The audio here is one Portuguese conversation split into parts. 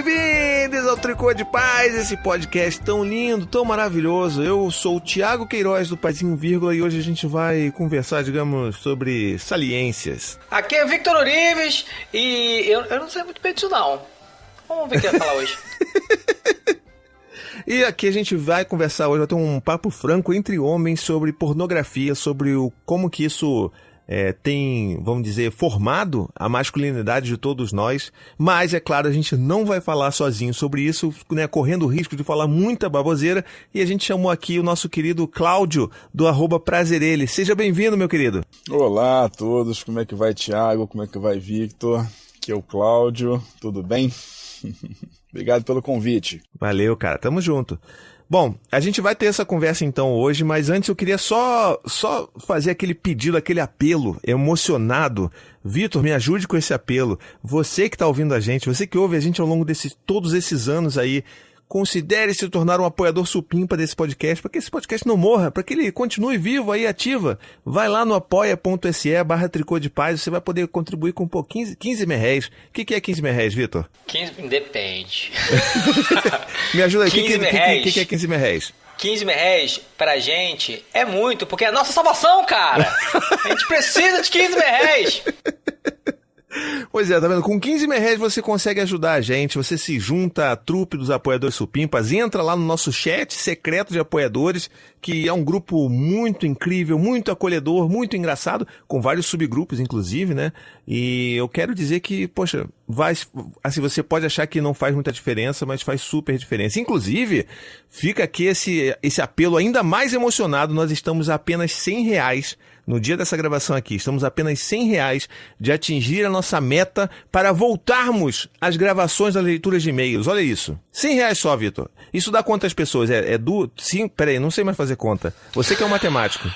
bem-vindos ao Tricô de Paz, esse podcast tão lindo, tão maravilhoso. Eu sou o Thiago Queiroz do Paizinho Vírgula e hoje a gente vai conversar, digamos, sobre saliências. Aqui é Victor Orives e eu não sei muito bem disso não. Vamos ver o que vai falar hoje. E aqui a gente vai conversar hoje, vai ter um papo franco entre homens sobre pornografia, sobre como que isso tem, vamos dizer, formado a masculinidade de todos nós. Mas, é claro, a gente não vai falar sozinho sobre isso, né, correndo o risco de falar muita baboseira. E a gente chamou aqui o nosso querido Cláudio, do @Prazerele. Seja bem-vindo, meu querido. Olá a todos, como é que vai, Thiago? Como é que vai, Victor? Aqui é o Cláudio, tudo bem? Obrigado pelo convite. Valeu, cara. Tamo junto. Bom, a gente vai ter essa conversa então hoje, mas antes eu queria só fazer aquele pedido, aquele apelo emocionado. Vitor, me ajude com esse apelo. Você que tá ouvindo a gente, você que ouve a gente ao longo todos esses anos aí, considere se tornar um apoiador supimpa desse podcast, para que esse podcast não morra, para que ele continue vivo aí, ativa. Vai lá no apoia.se/Tricô de Paz, você vai poder contribuir com 15 merréis. O que é 15 merréis, Vitor? 15, depende. Me ajuda aí, o que é 15 merréis? 15 merréis pra gente é muito, porque é a nossa salvação, cara. A gente precisa de 15 merréis. Pois é, tá vendo? Com 15 merréis você consegue ajudar a gente, você se junta à trupe dos apoiadores supimpas, entra lá no nosso chat secreto de apoiadores, que é um grupo muito incrível, muito acolhedor, muito engraçado, com vários subgrupos, inclusive, né? E eu quero dizer que, poxa, assim, você pode achar que não faz muita diferença, mas faz super diferença. Inclusive, fica aqui esse apelo ainda mais emocionado, nós estamos a apenas R$100, no dia dessa gravação aqui, estamos a apenas R$100 de atingir a nossa meta para voltarmos às gravações das leituras de e-mails. Olha isso. R$100 só, Vitor. Isso dá quantas pessoas? Sim, peraí, não sei mais fazer conta. Você que é um matemático.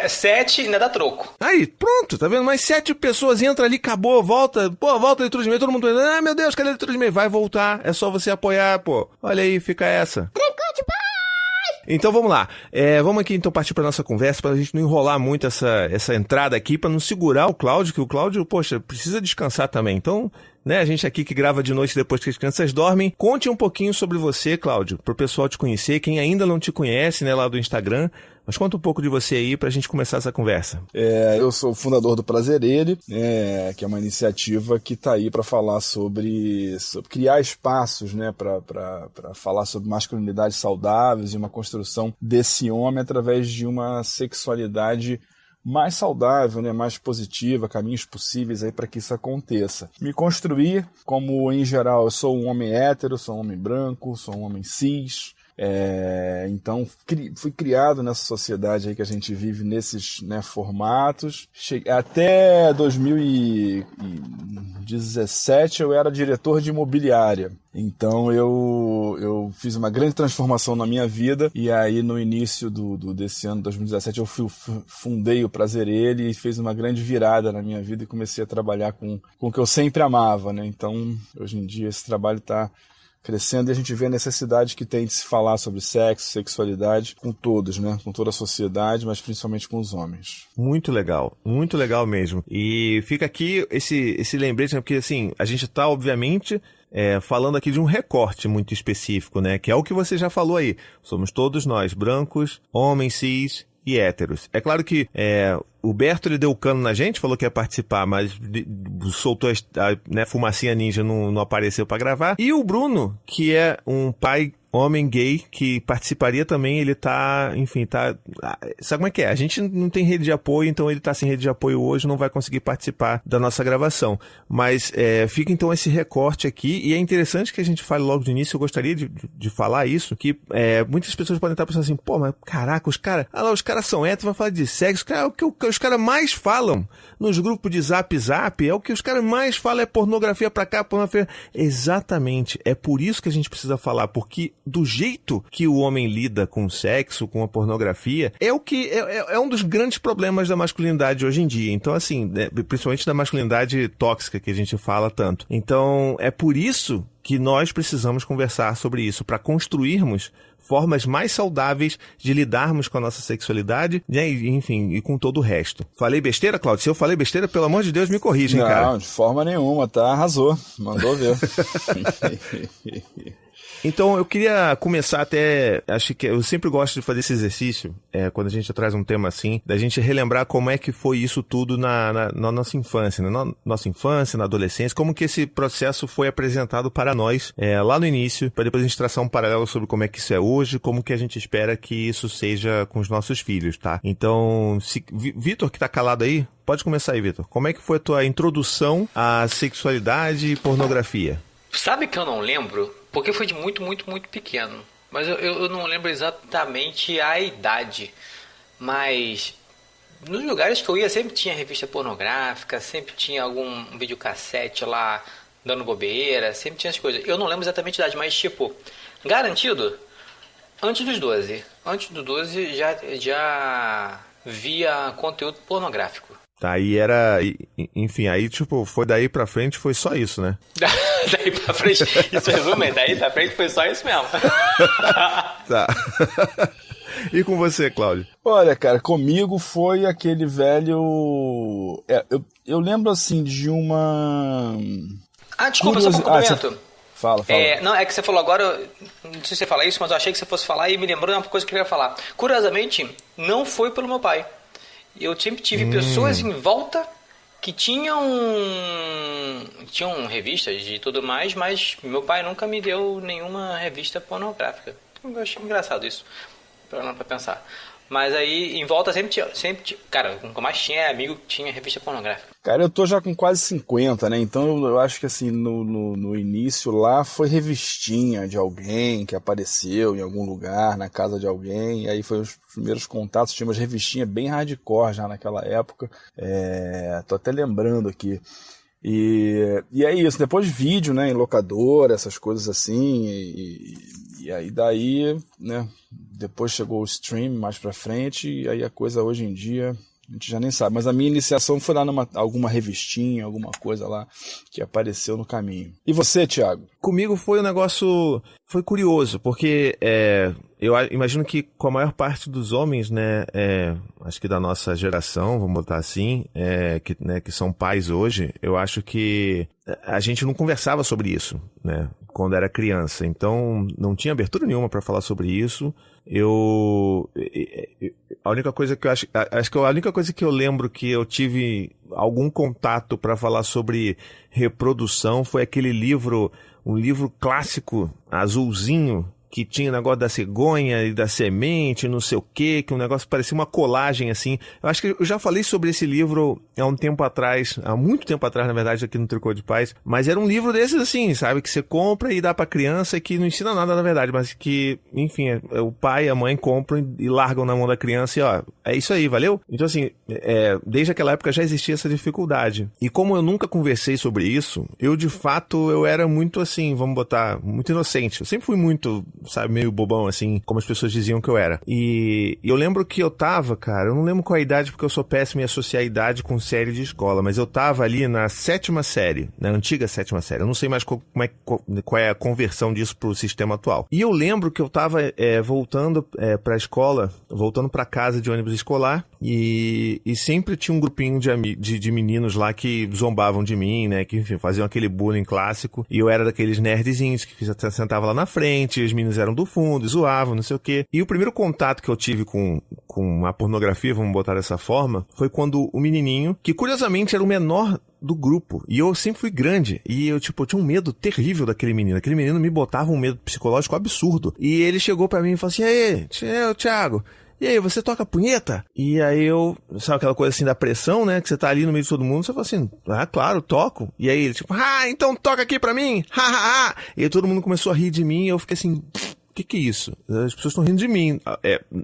7 ainda dá troco. Aí, pronto, tá vendo? Mais 7 pessoas entram ali, acabou, volta. Pô, volta a leitura de e-mail, todo mundo... Ah, meu Deus, cadê a leitura de e-mail? Vai voltar, é só você apoiar, pô. Olha aí, fica essa. Então vamos lá, vamos aqui então partir para nossa conversa, para a gente não enrolar muito essa entrada aqui, para não segurar o Cláudio, que o Cláudio, poxa, precisa descansar também. Então, né, a gente aqui que grava de noite depois que as crianças dormem, conte um pouquinho sobre você, Cláudio, para o pessoal te conhecer, quem ainda não te conhece, né, lá do Instagram. Mas conta um pouco de você aí pra gente começar essa conversa. Eu sou o fundador do Prazerele, que é uma iniciativa que está aí para falar sobre criar espaços, né, para falar sobre masculinidades saudáveis e uma construção desse homem através de uma sexualidade mais saudável, né, mais positiva, caminhos possíveis aí para que isso aconteça. Me construir como, em geral, eu sou um homem hétero, sou um homem branco, sou um homem cis. Então fui criado nessa sociedade aí que a gente vive nesses, né, formatos. Até 2017 eu era diretor de imobiliária. Então eu fiz uma grande transformação na minha vida e aí no início desse ano, 2017, eu fundei o Prazerele e fez uma grande virada na minha vida e comecei a trabalhar com o que eu sempre amava, né? Então hoje em dia esse trabalho está crescendo e a gente vê a necessidade que tem de se falar sobre sexo, sexualidade com todos, né? Com toda a sociedade, mas principalmente com os homens. Muito legal mesmo. E fica aqui esse lembrete, né? Porque assim, a gente está obviamente falando aqui de um recorte muito específico, né? Que é o que você já falou aí. Somos todos nós, brancos, homens, cis e héteros. É claro que o Berto, ele deu o cano na gente, falou que ia participar, mas soltou a fumacinha ninja, não apareceu para gravar. E o Bruno, que é um pai homem gay, que participaria também, ele sabe como é que é? A gente não tem rede de apoio, então ele tá sem rede de apoio hoje, não vai conseguir participar da nossa gravação. Mas fica então esse recorte aqui, e é interessante que a gente fale logo de início, eu gostaria de falar isso, que muitas pessoas podem estar pensando assim, pô, mas caraca, os caras são héteros, vão falar de sexo, o que os caras mais falam nos grupos de zap, é o que os caras mais falam, é pornografia pra cá, pornografia... Exatamente, é por isso que a gente precisa falar, porque do jeito que o homem lida com o sexo, com a pornografia, é o que é um dos grandes problemas da masculinidade hoje em dia. Então, assim, né, principalmente da masculinidade tóxica que a gente fala tanto. Então, é por isso que nós precisamos conversar sobre isso, para construirmos formas mais saudáveis de lidarmos com a nossa sexualidade, né, e, enfim, e com todo o resto. Falei besteira, Cláudio? Se eu falei besteira, pelo amor de Deus, me corrija, hein, cara? Não, de forma nenhuma, tá? Arrasou. Mandou ver. Então, eu queria começar até, acho que eu sempre gosto de fazer esse exercício, quando a gente traz um tema assim, da gente relembrar como é que foi isso tudo na nossa infância, né? Na nossa infância, na adolescência, como que esse processo foi apresentado para nós lá no início, para depois a gente traçar um paralelo sobre como é que isso é hoje, como que a gente espera que isso seja com os nossos filhos, tá? Então, Vitor, que tá calado aí, pode começar aí, Vitor. Como é que foi a tua introdução à sexualidade e pornografia? Sabe que eu não lembro? Porque foi de muito, muito, muito pequeno. Mas eu não lembro exatamente a idade. Mas nos lugares que eu ia sempre tinha revista pornográfica, sempre tinha algum videocassete lá dando bobeira, sempre tinha essas coisas. Eu não lembro exatamente a idade, mas tipo, garantido, antes dos 12. Antes dos 12 já via conteúdo pornográfico. Tá, aí era, enfim, aí tipo, foi daí pra frente, foi só isso, né? Daí pra frente, isso resume, daí pra frente foi só isso mesmo. Tá. E com você, Cláudio? Olha, cara, comigo foi aquele velho... eu lembro, assim, de uma... Desculpa, só um complemento. Fala. Não, é que você falou agora, não sei se você fala isso, mas eu achei que você fosse falar e me lembrou de uma coisa que eu queria falar. Curiosamente, não foi pelo meu pai. Eu sempre tive pessoas em volta que tinham revistas e tudo mais, mas meu pai nunca me deu nenhuma revista pornográfica. Eu achei engraçado isso, pra pensar. Mas aí, em volta, sempre tinha, cara, o que mais tinha amigo que tinha revista pornográfica. Cara, eu tô já com quase 50, né? Então eu acho que assim, no início lá foi revistinha de alguém que apareceu em algum lugar, na casa de alguém, e aí foi os primeiros contatos, tinha umas revistinhas bem hardcore já naquela época. Tô até lembrando aqui. E é isso, depois vídeo, né, em locadora, essas coisas assim, e aí daí, né, depois chegou o stream mais pra frente, e aí a coisa hoje em dia, a gente já nem sabe, mas a minha iniciação foi lá numa alguma revistinha, alguma coisa lá que apareceu no caminho. E você, Thiago? Comigo foi um negócio, foi curioso, porque eu imagino que com a maior parte dos homens, né, acho que da nossa geração, vamos botar assim, que são pais hoje, eu acho que a gente não conversava sobre isso, né, quando era criança, então não tinha abertura nenhuma para falar sobre isso. A única coisa que eu acho que a única coisa que eu lembro que eu tive algum contato para falar sobre reprodução foi aquele livro, um livro clássico azulzinho, que tinha o negócio da cegonha e da semente, não sei o quê, que um negócio parecia uma colagem, assim. Eu acho que eu já falei sobre esse livro há muito tempo atrás, na verdade, aqui no Tricô de Paz, mas era um livro desses, assim, sabe, que você compra e dá pra criança e que não ensina nada, na verdade, mas que, enfim, o pai e a mãe compram e largam na mão da criança e, ó, é isso aí, valeu? Então, assim, desde aquela época já existia essa dificuldade. E como eu nunca conversei sobre isso, de fato, eu era muito, assim, vamos botar, muito inocente. Eu sempre fui muito, sabe, meio bobão, assim, como as pessoas diziam que eu era. E eu lembro que eu tava, cara, eu não lembro qual a idade, porque eu sou péssimo em associar a idade com série de escola, mas eu tava ali na 7ª série, na antiga 7ª série. Eu não sei mais qual é a conversão disso pro sistema atual. E eu lembro que eu tava voltando pra escola, voltando pra casa de ônibus escolar, e sempre tinha um grupinho de meninos lá que zombavam de mim, né, que, enfim, faziam aquele bullying clássico, e eu era daqueles nerdzinhos que sentava lá na frente, e os meninos eram do fundo, zoavam, não sei o quê. E o primeiro contato que eu tive com a pornografia, vamos botar dessa forma, foi quando o menininho, que curiosamente era o menor do grupo, e eu sempre fui grande, e eu tinha um medo terrível daquele menino. Aquele menino me botava um medo psicológico absurdo. E ele chegou pra mim e falou assim: "E aí, Thiago, e aí, você toca punheta?" E aí sabe aquela coisa assim da pressão, né? Que você tá ali no meio de todo mundo, você fala assim: "Ah, claro, toco." E aí ele tipo: "Então toca aqui pra mim." E aí todo mundo começou a rir de mim, e eu fiquei assim: que é isso? As pessoas estão rindo de mim.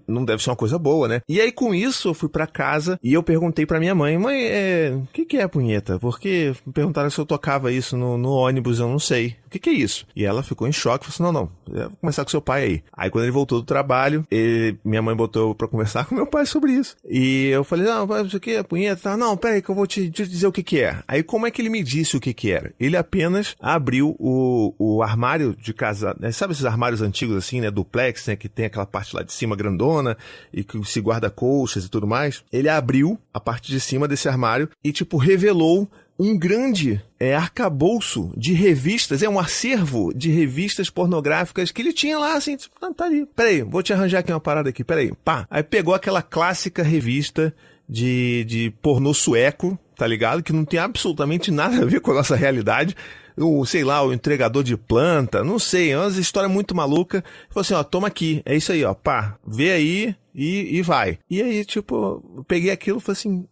Não deve ser uma coisa boa, né? E aí, com isso, eu fui pra casa e eu perguntei pra minha mãe: "Mãe, o que é punheta?" Porque me perguntaram se eu tocava isso no ônibus, eu não sei. que é isso? E ela ficou em choque, falou assim, não, eu vou conversar com seu pai aí. Aí quando ele voltou do trabalho, minha mãe botou eu pra conversar com meu pai sobre isso. E eu falei, não, pai, isso aqui é punheta, tá? Não, peraí que eu vou te dizer o que é. Aí como é que ele me disse o que era? Ele apenas abriu o armário de casa, né? Sabe esses armários antigos assim, né, duplex, né, que tem aquela parte lá de cima grandona e que se guarda colchas e tudo mais? Ele abriu a parte de cima desse armário e, tipo, revelou um grande arcabouço de revistas, um acervo de revistas pornográficas que ele tinha lá, assim, tipo, tá ali, peraí, vou te arranjar aqui uma parada aqui, peraí, pá. Aí pegou aquela clássica revista de pornô sueco, tá ligado? Que não tem absolutamente nada a ver com a nossa realidade. Sei lá, o entregador de planta, não sei, é uma história muito maluca. Falou assim, ó, toma aqui, é isso aí, ó, pá, vê aí e vai. E aí, tipo, eu peguei aquilo e falei assim,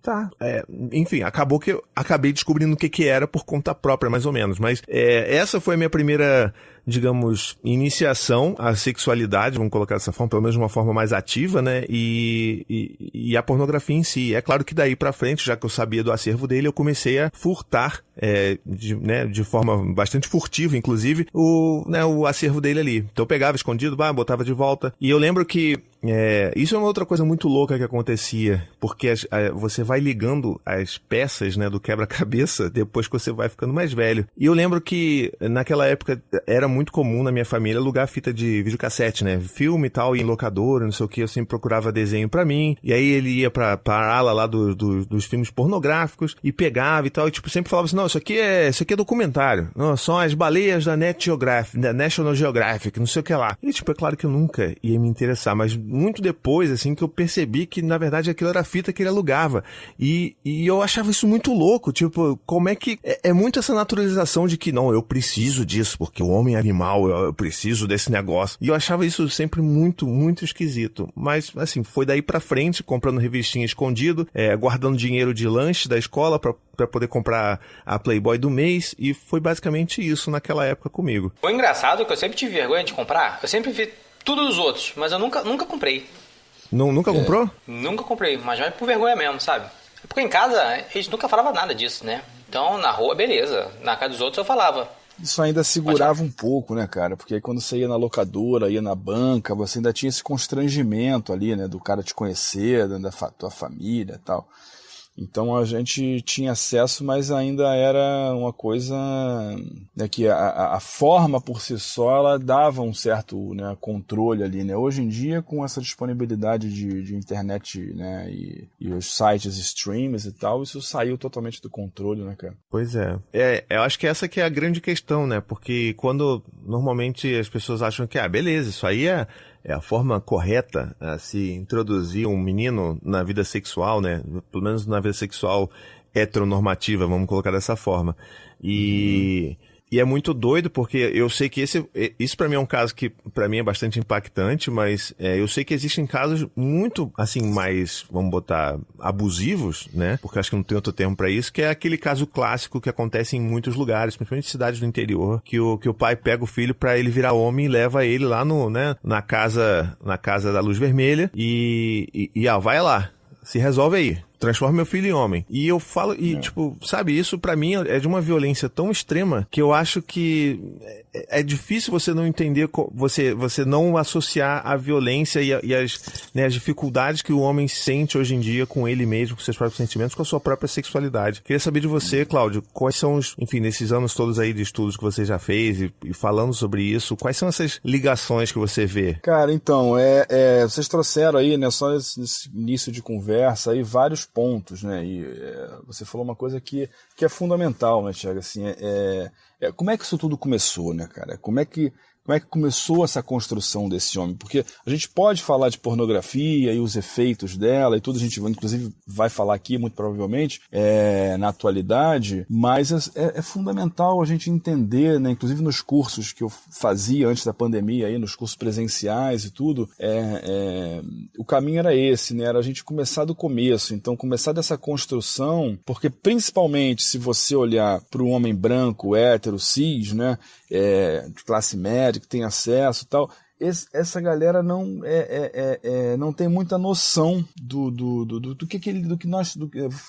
tá. Enfim, acabou que eu acabei descobrindo o que era por conta própria, mais ou menos. Mas essa foi a minha primeira, digamos, iniciação à sexualidade, vamos colocar dessa forma, pelo menos de uma forma mais ativa, né? E a pornografia em si. É claro que daí pra frente, já que eu sabia do acervo dele, eu comecei a furtar, de forma bastante furtiva, inclusive, o acervo dele ali. Então eu pegava escondido, botava de volta. E eu lembro que isso é uma outra coisa muito louca que acontecia, porque você vai ligando as peças, né, do quebra-cabeça depois que você vai ficando mais velho. E eu lembro que naquela época era muito comum na minha família alugar fita de videocassete, né, filme e tal, em locadora, não sei o que, eu sempre procurava desenho pra mim, e aí ele ia pra ala lá dos filmes pornográficos e pegava e tal, e tipo, sempre falava assim, não, isso aqui é documentário, não, são as baleias da National Geographic, não sei o que lá. E tipo, é claro que eu nunca ia me interessar, mas muito depois, assim, que eu percebi que, na verdade, aquilo era a fita que ele alugava. E eu achava isso muito louco, tipo, como é que... É muito essa naturalização de que, não, eu preciso disso, porque o homem é animal, eu preciso desse negócio. E eu achava isso sempre muito, muito esquisito. Mas, assim, foi daí pra frente, comprando revistinha escondido, guardando dinheiro de lanche da escola pra poder comprar a Playboy do mês, e foi basicamente isso naquela época comigo. O engraçado é que eu sempre tive vergonha de comprar, eu sempre vi tudo dos outros, mas eu nunca comprei. Nunca comprou? Nunca comprei, mas vai por vergonha mesmo, sabe? Porque em casa, a gente nunca falava nada disso, né? Então, na rua, beleza. Na casa dos outros, eu falava. Isso ainda segurava um pouco, né, cara? Porque aí quando você ia na locadora, ia na banca, você ainda tinha esse constrangimento ali, né? Do cara te conhecer, da tua família e tal. Então a gente tinha acesso, mas ainda era uma coisa, né, que a forma por si só ela dava um certo, né, controle ali, né? Hoje em dia, com essa disponibilidade de internet, né, e os sites streams e tal, isso saiu totalmente do controle, né, cara? Pois é. Eu acho que essa que é a grande questão, né? Porque quando normalmente as pessoas acham que, beleza, isso aí é a forma correta a se introduzir um menino na vida sexual, né? Pelo menos na vida sexual heteronormativa, vamos colocar dessa forma. E é muito doido, porque eu sei que isso pra mim é um caso que pra mim é bastante impactante, mas eu sei que existem casos muito, assim, mais, vamos botar, abusivos, né? Porque acho que não tem outro termo pra isso, que é aquele caso clássico que acontece em muitos lugares, principalmente em cidades do interior, que o pai pega o filho pra ele virar homem e leva ele lá na casa da luz vermelha e vai lá, se resolve aí. Transforma meu filho em homem. E eu falo, tipo, sabe, isso pra mim é de uma violência tão extrema que eu acho que é difícil você não entender, você não associar a violência e as dificuldades que o homem sente hoje em dia com ele mesmo, com seus próprios sentimentos, com a sua própria sexualidade. Queria saber de você, Cláudio, quais são enfim, nesses anos todos aí de estudos que você já fez e falando sobre isso, quais são essas ligações que você vê? Cara, então, vocês trouxeram aí, né, só nesse início de conversa aí, vários pontos, né, e você falou uma coisa que é fundamental, né, Thiago, assim, como é que isso tudo começou, né, cara, como é que começou essa construção desse homem? Porque a gente pode falar de pornografia e os efeitos dela e tudo, a gente inclusive vai falar aqui, muito provavelmente, na atualidade, mas é fundamental a gente entender, né, inclusive nos cursos que eu fazia antes da pandemia, aí, nos cursos presenciais e tudo, o caminho era esse, né, era a gente começar do começo, então começar dessa construção, porque principalmente se você olhar para o homem branco, hétero, cis, né, de classe média, que tem acesso e tal, essa galera não tem muita noção do que nós...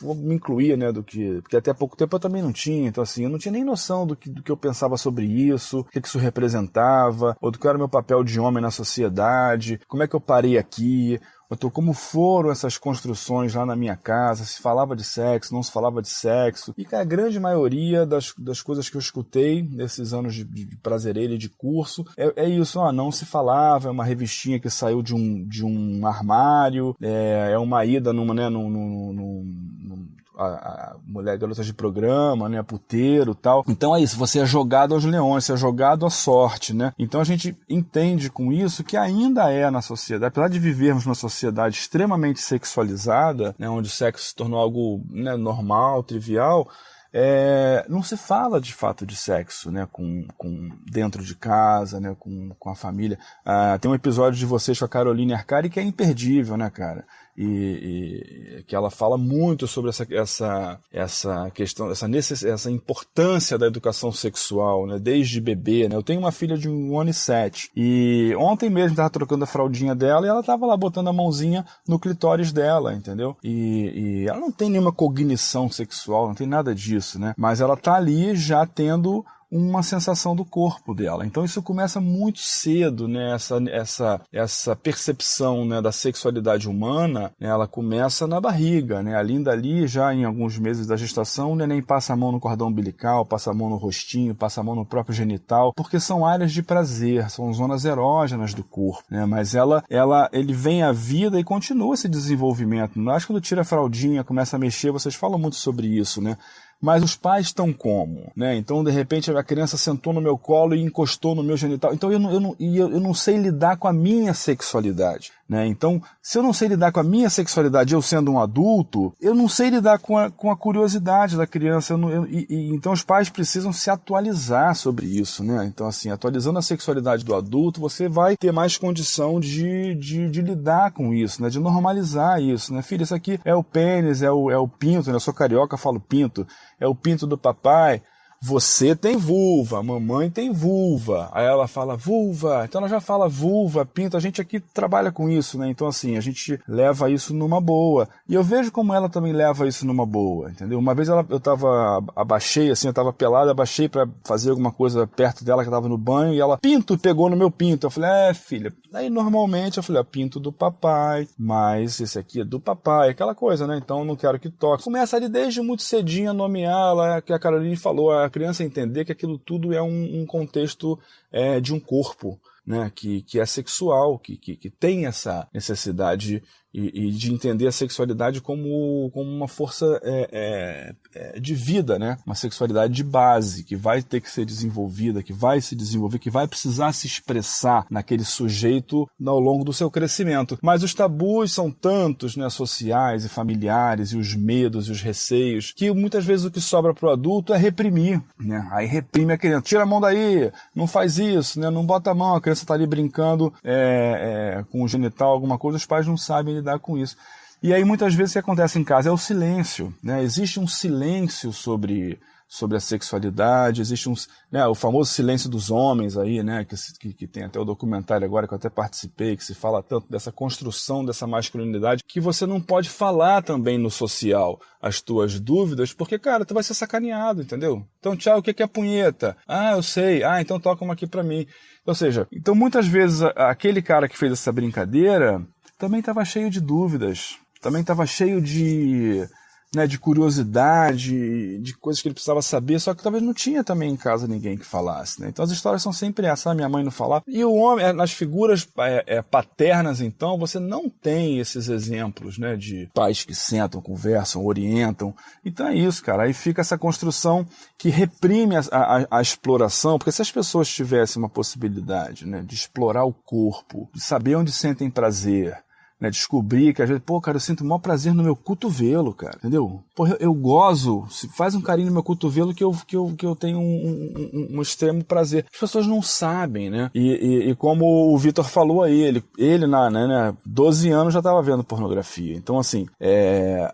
vou me incluir, né? Porque até pouco tempo eu também não tinha. Então, assim, eu não tinha nem noção do que eu pensava sobre isso, o que isso representava, ou do que era o meu papel de homem na sociedade, como é que eu parei aqui... Então, como foram essas construções lá na minha casa, se falava de sexo, não se falava de sexo, e que a grande maioria das coisas que eu escutei nesses anos de prazereiro e de curso é isso, não se falava, é uma revistinha que saiu de um armário, é uma ida a mulher, garotas de programa, né, puteiro e tal. Então é isso, você é jogado aos leões, você é jogado à sorte, né? Então a gente entende com isso que ainda é na sociedade, apesar de vivermos numa sociedade extremamente sexualizada, né, onde o sexo se tornou algo, né, normal, trivial, não se fala de fato de sexo, né, com dentro de casa, né, com a família. Tem um episódio de Vocês com a Caroline Arcari que é imperdível, né, cara? E que ela fala muito sobre essa questão, essa importância da educação sexual, né, desde bebê, né? Eu tenho uma filha de 1 ano e 7 e ontem mesmo estava trocando a fraldinha dela e ela estava lá botando a mãozinha no clitóris dela, entendeu? E ela não tem nenhuma cognição sexual, não tem nada disso, né? Mas ela tá ali já tendo uma sensação do corpo dela. Então isso começa muito cedo, né? Essa percepção, né, da sexualidade humana, né, ela começa na barriga, né? Ali dali, já em alguns meses da gestação, o neném passa a mão no cordão umbilical, passa a mão no rostinho, passa a mão no próprio genital, porque são áreas de prazer, são zonas erógenas do corpo, né? Mas ele vem à vida e continua esse desenvolvimento. Acho que quando tira a fraldinha, começa a mexer, vocês falam muito sobre isso, né? Mas os pais estão como, né? Então, de repente, a criança sentou no meu colo e encostou no meu genital. Então, eu não sei lidar com a minha sexualidade, né? Então, se eu não sei lidar com a minha sexualidade, eu sendo um adulto, eu não sei lidar com a curiosidade da criança. Então, os pais precisam se atualizar sobre isso, né? Então, assim, atualizando a sexualidade do adulto, você vai ter mais condição de lidar com isso, né? De normalizar isso, né? Filho, isso aqui é o pênis, é o pinto, né? Eu sou carioca, eu falo pinto. É o pinto do papai. Você tem vulva, a mamãe tem vulva. Aí ela fala vulva, então ela já fala vulva, pinto. A gente aqui trabalha com isso, né? Então, assim, a gente leva isso numa boa. E eu vejo como ela também leva isso numa boa, entendeu? Uma vez eu tava pelado, abaixei pra fazer alguma coisa perto dela, que eu tava no banho, e ela, pinto, pegou no meu pinto. Eu falei, filha. Aí, normalmente, eu falei, pinto do papai, mas esse aqui é do papai, aquela coisa, né? Então, eu não quero que toque. Começa ali desde muito cedinho a nomear, lá, que a Caroline falou, a criança entender que aquilo tudo é um contexto de um corpo, né, que é sexual, que tem essa necessidade e de entender a sexualidade como uma força de vida, né? Uma sexualidade de base, que vai ter que ser desenvolvida, que vai se desenvolver, que vai precisar se expressar naquele sujeito ao longo do seu crescimento. Mas os tabus são tantos, né, sociais e familiares, e os medos e os receios, que muitas vezes o que sobra para o adulto é reprimir, né? Aí reprime a criança, tira a mão daí, não faz isso, né? Não bota a mão, a criança está ali brincando com o genital, alguma coisa, os pais não sabem lidar com isso. E aí muitas vezes o que acontece em casa é o silêncio, né? Existe um silêncio sobre a sexualidade, existe o famoso silêncio dos homens aí, né? Que tem até o documentário agora que eu até participei, que se fala tanto dessa construção dessa masculinidade, que você não pode falar também no social as tuas dúvidas, porque, cara, tu vai ser sacaneado, entendeu? Então, tchau, o que é punheta? Ah, eu sei. Ah, então toca uma aqui pra mim. Ou seja, então muitas vezes aquele cara que fez essa brincadeira também estava cheio de dúvidas, também estava cheio de curiosidade, de coisas que ele precisava saber, só que talvez não tinha também em casa ninguém que falasse, né? Então as histórias são sempre essas, minha mãe não falava. E o homem, nas figuras paternas, então, você não tem esses exemplos, né, de pais que sentam, conversam, orientam. Então é isso, cara. Aí fica essa construção que reprime a exploração, porque se as pessoas tivessem uma possibilidade, né, de explorar o corpo, de saber onde sentem prazer, né, descobrir que às vezes, cara, eu sinto o maior prazer no meu cotovelo, cara, entendeu? Eu gozo, faz um carinho no meu cotovelo que eu tenho um extremo prazer. As pessoas não sabem, né? E como o Vitor falou aí, ele 12 anos já estava vendo pornografia. Então, assim,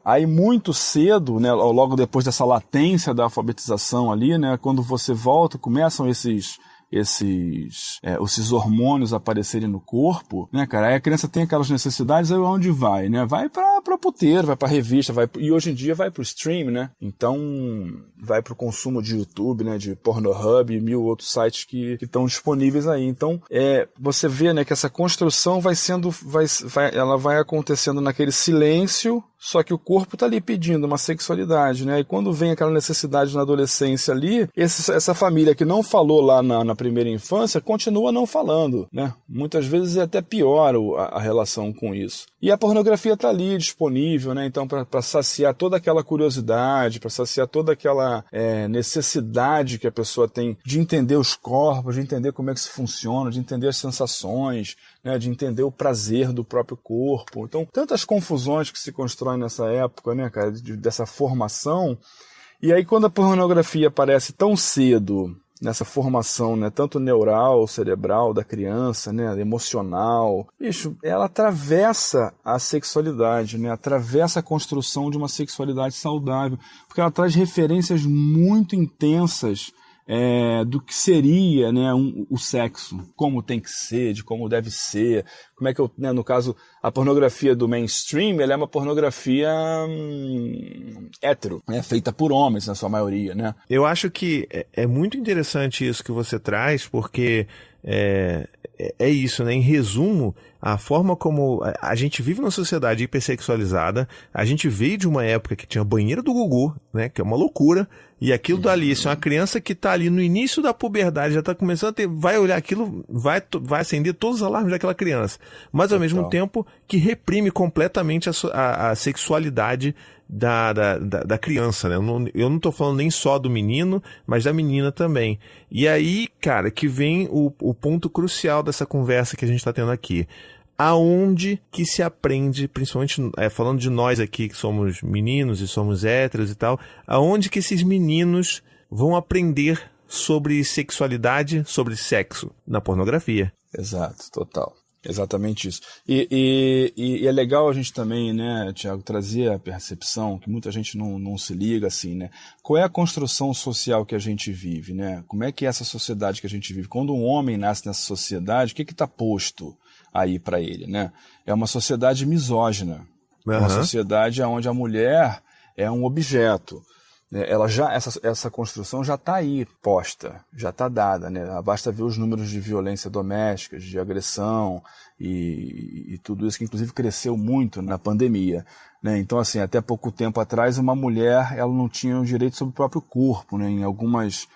aí muito cedo, né, logo depois dessa latência da alfabetização ali, né, quando você volta, começam esses esses hormônios aparecerem no corpo, né, cara? Aí a criança tem aquelas necessidades, aí onde vai, né? Vai para puteiro, vai para revista, e hoje em dia vai para o stream, né? Então vai para o consumo de YouTube, né? De Pornhub e 1000 outros sites que estão disponíveis aí. Então você vê, né, que essa construção ela vai acontecendo naquele silêncio, só que o corpo está ali pedindo uma sexualidade, né? E quando vem aquela necessidade na adolescência ali, essa família que não falou lá na primeira infância continua não falando, né? Muitas vezes é até pior a relação com isso. E a pornografia está ali disponível, né? Então, para saciar toda aquela curiosidade, para saciar toda aquela necessidade que a pessoa tem de entender os corpos, de entender como é que isso funciona, de entender as sensações, né? De entender o prazer do próprio corpo. Então, tantas confusões que se constroem nessa época, né, cara, dessa formação. E aí, quando a pornografia aparece tão cedo nessa formação, né, tanto neural, cerebral da criança, né, emocional, bicho, ela atravessa a sexualidade, né, atravessa a construção de uma sexualidade saudável, porque ela traz referências muito intensas do que seria, né, o sexo, como tem que ser, de como deve ser, como é que né, no caso, a pornografia do mainstream, ela é uma pornografia hétero, né, feita por homens na sua maioria, né? Eu acho que é muito interessante isso que você traz, porque é isso, né? Em resumo, a forma como a gente vive numa sociedade hipersexualizada, a gente veio de uma época que tinha banheira do Gugu, né? Que é uma loucura, e aquilo dali, se uma criança que está ali no início da puberdade, já está começando a ter, vai olhar aquilo, vai acender todos os alarmes daquela criança, mas ao mesmo tempo que reprime completamente a sexualidade da criança, né? Eu não tô falando nem só do menino, mas da menina também. E aí, cara, que vem o ponto crucial dessa conversa que a gente tá tendo aqui. Aonde que se aprende, principalmente falando de nós aqui que somos meninos e somos héteros e tal, aonde que esses meninos vão aprender sobre sexualidade, sobre sexo? Na pornografia. Exato, total. Exatamente isso. E é legal a gente também, né, Tiago, trazer a percepção que muita gente não se liga assim, né? Qual é a construção social que a gente vive, né? Como é que é essa sociedade que a gente vive? Quando um homem nasce nessa sociedade, o que está posto aí para ele, né? É uma sociedade misógina. Uhum. Uma sociedade onde a mulher é um objeto. Essa construção já está aí posta, já está dada, né? Basta ver os números de violência doméstica, de agressão e tudo isso que inclusive cresceu muito na pandemia, né? Então, assim, até pouco tempo atrás uma mulher ela não tinha o direito sobre o próprio corpo, né? Em algumas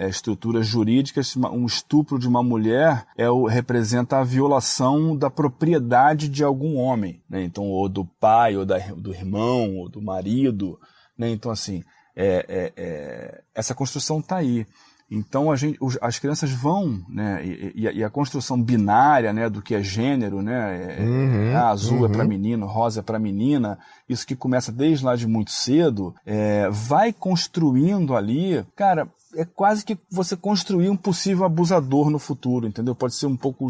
estruturas jurídicas, um estupro de uma mulher representa a violação da propriedade de algum homem, né? Então, ou do pai, ou do irmão, ou do marido, né? Então, assim, essa construção está aí. Então as crianças vão, né, e a construção binária, né, do que é gênero, né, azul é para menino, rosa é para menina, isso que começa desde lá de muito cedo, vai construindo ali, cara, é quase que você construir um possível abusador no futuro, entendeu? Pode ser um pouco,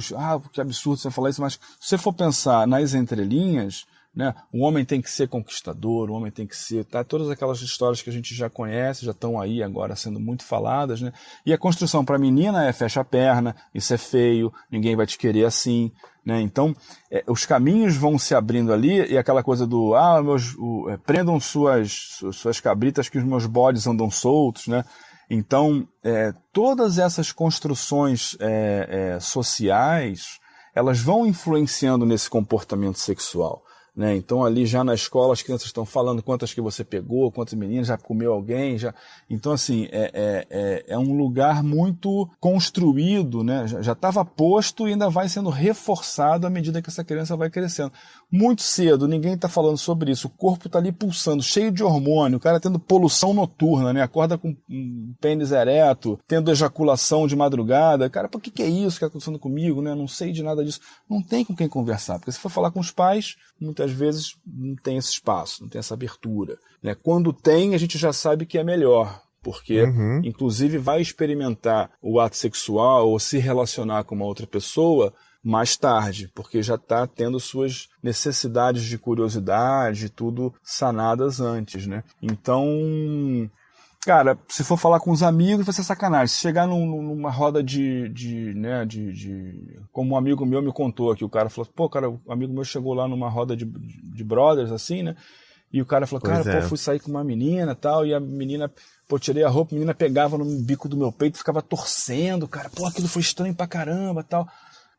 que absurdo você falar isso, mas se você for pensar nas entrelinhas, né? O homem tem que ser conquistador, o homem tem que ser... todas aquelas histórias que a gente já conhece, já estão aí agora sendo muito faladas, né? E a construção para a menina é fecha a perna, isso é feio, ninguém vai te querer assim, né? Então, os caminhos vão se abrindo ali, e aquela coisa do prendam suas cabritas que os meus bodes andam soltos, né? Então, todas essas construções sociais, elas vão influenciando nesse comportamento sexual. Né? Então ali já na escola as crianças estão falando quantas que você pegou, quantas meninas, já comeu alguém, já... Então assim, é um lugar muito construído, né? Já estava posto e ainda vai sendo reforçado à medida que essa criança vai crescendo. Muito cedo, ninguém está falando sobre isso, o corpo está ali pulsando, cheio de hormônio, o cara tendo poluição noturna, né? Acorda com um pênis ereto, tendo ejaculação de madrugada, cara, por que é isso que está acontecendo comigo, né? Eu não sei de nada disso. Não tem com quem conversar, porque se for falar com os pais, muitas vezes não tem esse espaço, não tem essa abertura, né? Quando tem, a gente já sabe que é melhor, porque inclusive vai experimentar o ato sexual ou se relacionar com uma outra pessoa mais tarde, porque já está tendo suas necessidades de curiosidade, tudo sanadas antes, né? Então, Cara, se for falar com os amigos, vai ser sacanagem. Se chegar numa roda como um amigo meu me contou aqui, o cara falou, pô, cara, um amigo meu chegou lá numa roda de brothers, assim, né? E o cara falou, cara, pô, fui sair com uma menina e tal, e a menina, pô, tirei a roupa, a menina pegava no bico do meu peito, ficava torcendo, cara, pô, aquilo foi estranho pra caramba e tal.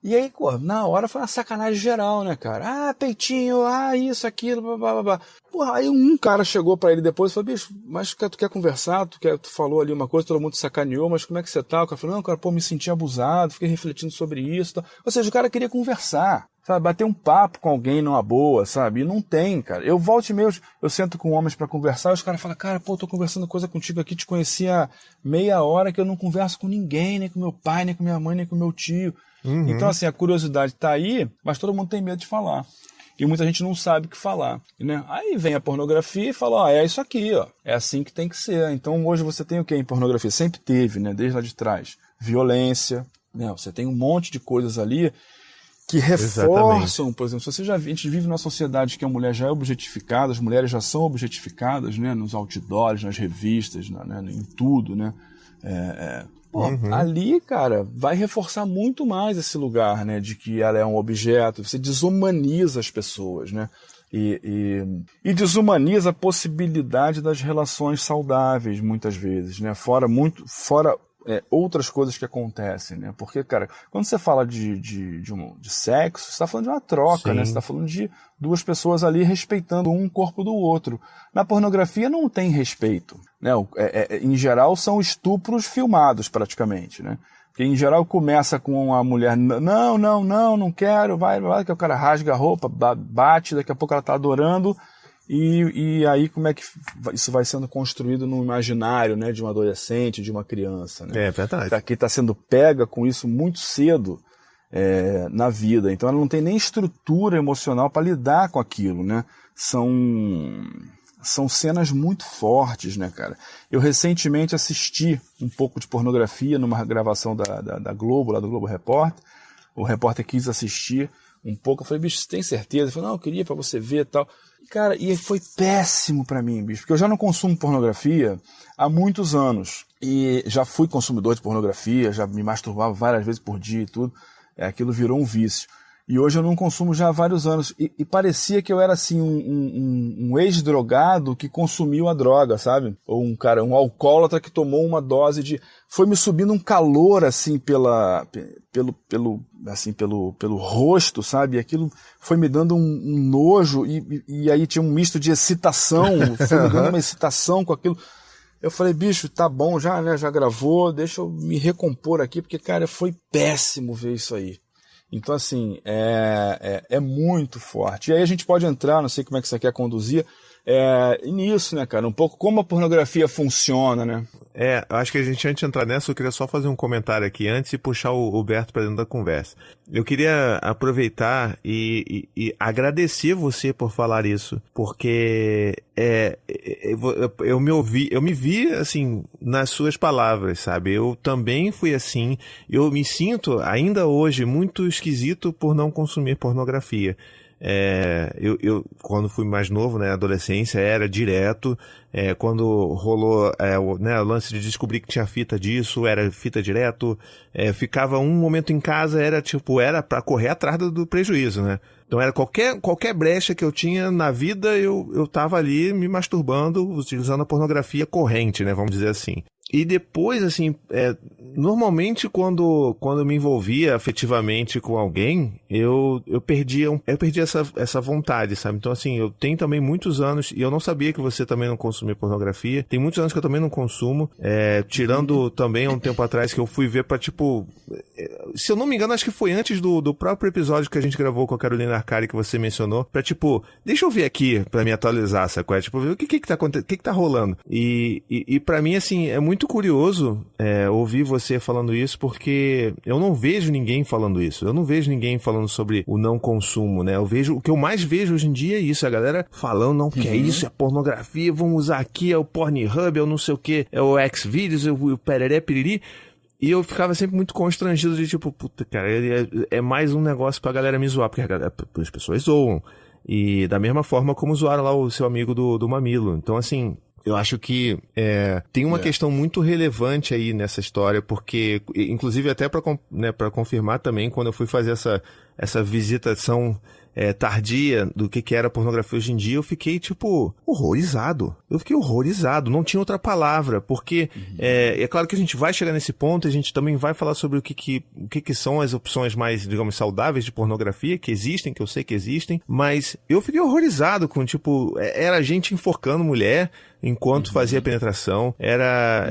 E aí, pô, na hora foi uma sacanagem geral, né, cara? Ah, peitinho, isso, aquilo, blá, blá, blá. Porra, aí um cara chegou pra ele depois e falou, bicho, mas tu quer conversar? Tu falou ali uma coisa, todo mundo sacaneou, mas como é que você tá? O cara falou, não, cara, pô, me senti abusado, fiquei refletindo sobre isso, tá? Ou seja, o cara queria conversar, sabe? Bater um papo com alguém numa boa, sabe? E não tem, cara. Eu volto e meio, eu sento com homens pra conversar, e os caras falam, cara, pô, tô conversando coisa contigo aqui, te conheci há meia hora que eu não converso com ninguém, nem com meu pai, nem com minha mãe, nem com meu tio. Uhum. Então, assim, a curiosidade tá aí, mas todo mundo tem medo de falar. E muita gente não sabe o que falar, né? Aí vem a pornografia e fala, ó, é isso aqui, ó. É assim que tem que ser. Então, hoje você tem o que em pornografia? Sempre teve, né? Desde lá de trás. Violência, né? Você tem um monte de coisas ali que reforçam, por exemplo, a gente vive numa sociedade que a mulher já é objetificada, as mulheres já são objetificadas, né? Nos outdoors, nas revistas, né? Em tudo, né? Pô, ali, cara, vai reforçar muito mais esse lugar, né, de que ela é um objeto, você desumaniza as pessoas, né, e desumaniza a possibilidade das relações saudáveis, muitas vezes, né, fora outras coisas que acontecem, né, porque, cara, quando você fala de sexo, você está falando de uma troca, né, você está falando de duas pessoas ali respeitando um corpo do outro. Na pornografia não tem respeito, né, em geral são estupros filmados praticamente, né, porque em geral começa com a mulher, não quero, vai, que o cara rasga a roupa, bate, daqui a pouco ela está adorando. E aí como é que isso vai sendo construído no imaginário, né, de um adolescente, de uma criança, né? É verdade. Que está sendo pega com isso muito cedo na vida. Então ela não tem nem estrutura emocional para lidar com aquilo, né? São cenas muito fortes, né, cara? Eu recentemente assisti um pouco de pornografia numa gravação da Globo, lá do Globo Repórter. O repórter quis assistir um pouco. Eu falei, bicho, você tem certeza? Ele falou, não, eu queria para você ver e tal. Cara, e foi péssimo pra mim, bicho, porque eu já não consumo pornografia há muitos anos. E já fui consumidor de pornografia, já me masturbava várias vezes por dia e tudo. Aquilo virou um vício. E hoje eu não consumo já há vários anos. E parecia que eu era, assim, um ex-drogado que consumiu a droga, sabe? Ou um alcoólatra que tomou uma dose de... Foi me subindo um calor, assim, pelo rosto, sabe? E aquilo foi me dando um nojo, e aí tinha um misto de excitação, foi me dando uma excitação com aquilo. Eu falei, bicho, tá bom já, né? Já gravou, deixa eu me recompor aqui, porque, cara, foi péssimo ver isso aí. Então, assim, é muito forte. E aí a gente pode entrar, não sei como é que você quer conduzir, nisso, né, cara? Um pouco como a pornografia funciona, né? Eu acho que a gente, antes de entrar nessa, eu queria só fazer um comentário aqui antes e puxar o Huberto para dentro da conversa. Eu queria aproveitar e agradecer você por falar isso, porque eu me vi, assim, nas suas palavras, sabe? Eu também fui assim, eu me sinto, ainda hoje, muito esquisito por não consumir pornografia. Eu quando fui mais novo, né, adolescência, era direto, quando rolou o lance de descobrir que tinha fita disso, era fita direto, ficava um momento em casa, era pra correr atrás do prejuízo, né? Então era qualquer brecha que eu tinha na vida, eu tava ali me masturbando, utilizando a pornografia corrente, né, vamos dizer assim. E depois, assim, normalmente quando eu me envolvia afetivamente com alguém, eu perdi essa vontade, sabe? Então, assim, eu tenho também muitos anos, e eu não sabia que você também não consumia pornografia, tem muitos anos que eu também não consumo, tirando também um tempo atrás que eu fui ver pra, se eu não me engano, acho que foi antes do próprio episódio que a gente gravou com a Carolina Arcari, que você mencionou, pra, deixa eu ver aqui pra me atualizar, sacou? Ver o que tá acontecendo, o que tá rolando. E pra mim, assim, é muito curioso ouvir você falando isso, porque eu não vejo ninguém falando isso. Eu não vejo ninguém falando sobre o não consumo, né? O que eu mais vejo hoje em dia é isso, a galera falando, não, que é isso, é pornografia, vamos usar aqui, é o Pornhub, é o não sei o que, é o Xvideos, é o pereré, piriri. E eu ficava sempre muito constrangido de puta, cara, é mais um negócio pra galera me zoar, porque as pessoas zoam. E da mesma forma como zoaram lá o seu amigo do Mamilo. Então, assim, Eu acho que tem uma questão muito relevante aí nessa história, porque, inclusive até para confirmar também, quando eu fui fazer essa visitação tardia do que era pornografia hoje em dia, eu fiquei, horrorizado. Não tinha outra palavra, porque é claro que a gente vai chegar nesse ponto, a gente também vai falar sobre o que são as opções mais, digamos, saudáveis de pornografia, que existem, que eu sei que existem, mas eu fiquei horrorizado com, era gente enforcando mulher enquanto fazia penetração, era